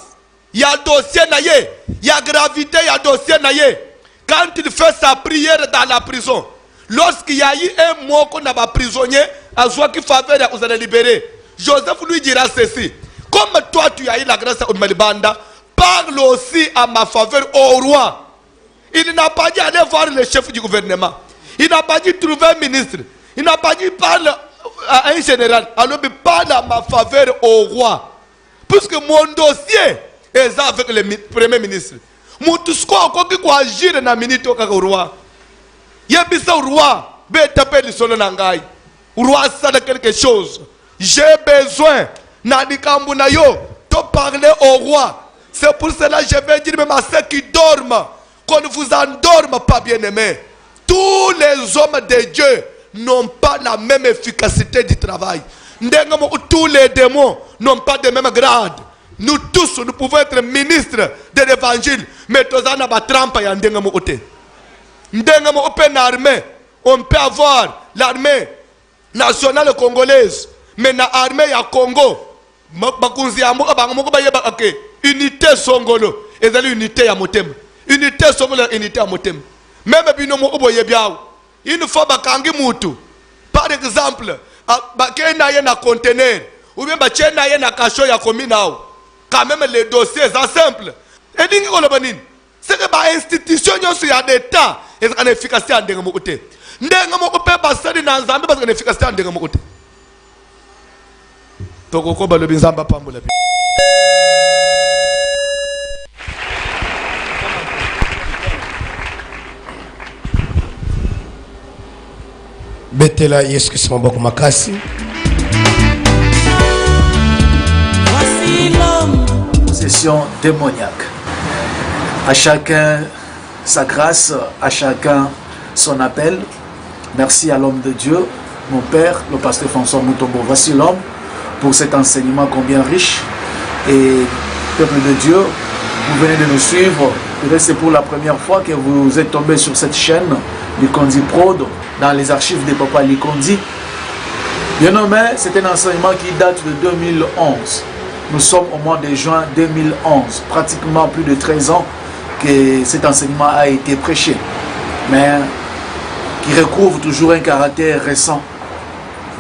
il y a dossier naye il y a gravité il y a dossier naye quand il fait sa prière dans la prison lorsqu'il y a eu un mot qu'on a pas prisonnier à soi qui faveur vous allez libérer Joseph lui dira ceci comme toi tu as eu la grâce au Malibanda parle aussi à ma faveur au roi. Il n'a pas dit aller voir le chef du gouvernement. Il n'a pas dit trouver un ministre. Il n'a pas dit parle à un général. Alors, il parle à ma faveur au roi. Puisque mon dossier est avec le premier ministre. Mon tout ce qu'on agir dans la minute au roi. Il y a besoin au roi. Il taper le sol nangai. Le roi ça de quelque chose. J'ai besoin de parler au roi. C'est pour cela que je vais dire même à ceux qui dorment qu'on ne vous endorme pas, bien aimé. Tous les hommes de Dieu n'ont pas la même efficacité du travail. Tous les démons n'ont pas le même grade. Nous tous, nous pouvons être ministres de l'évangile, mais tous en avons trempe et en dengamo ote. Ndengamo open armée, on peut avoir l'armée nationale congolaise, mais na armée ya Congo, bakunzi ya mboka bango ba yeba ke unité songolo, ezali unité ya motem. Unité songolo, unité ya motem. Même binomo oboye biawo. Une fois bakangi mutu. Par exemple, bakena ye na conteneur ou bien bakena ye na cachot ya komi nao. Quand même les dossiers sont simples. Et dingi ko lobanini. C'est que ba institution nyoso ya d'état est en efficacité en dengamo côté. Ndengamo ko pe basali na nzambe parce que efficacité en dengamo côté. Toko ko balobi nzamba pambola. Betela Yesu Kristo maboko makasi. Voici l'homme. Possession démoniaque. À chacun sa grâce, à chacun son appel. Merci à l'homme de Dieu, mon père, le pasteur François Moutombo. Voici l'homme pour cet enseignement combien riche. Et peuple de Dieu, vous venez de nous suivre. Peut-être c'est pour la première fois que vous êtes tombé sur cette chaîne, Likondi Prod, dans les archives de Papa Likondi. Bien nommé, c'est un enseignement qui date de 2011. Nous sommes au mois de juin 2011, pratiquement plus de 13 ans que cet enseignement a été prêché, mais qui recouvre toujours un caractère récent.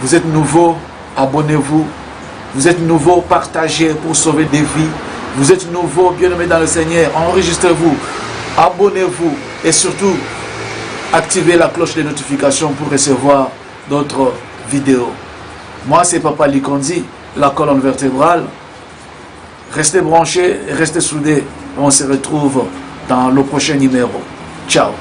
Vous êtes nouveau, abonnez-vous. Vous êtes nouveau, partagez pour sauver des vies. Vous êtes nouveau, bien-aimé dans le Seigneur, enregistrez-vous, abonnez-vous et surtout, activez la cloche de notification pour recevoir d'autres vidéos. Moi, c'est Papa Likondi, la colonne vertébrale. Restez branchés, restez soudés. On se retrouve dans le prochain numéro. Ciao.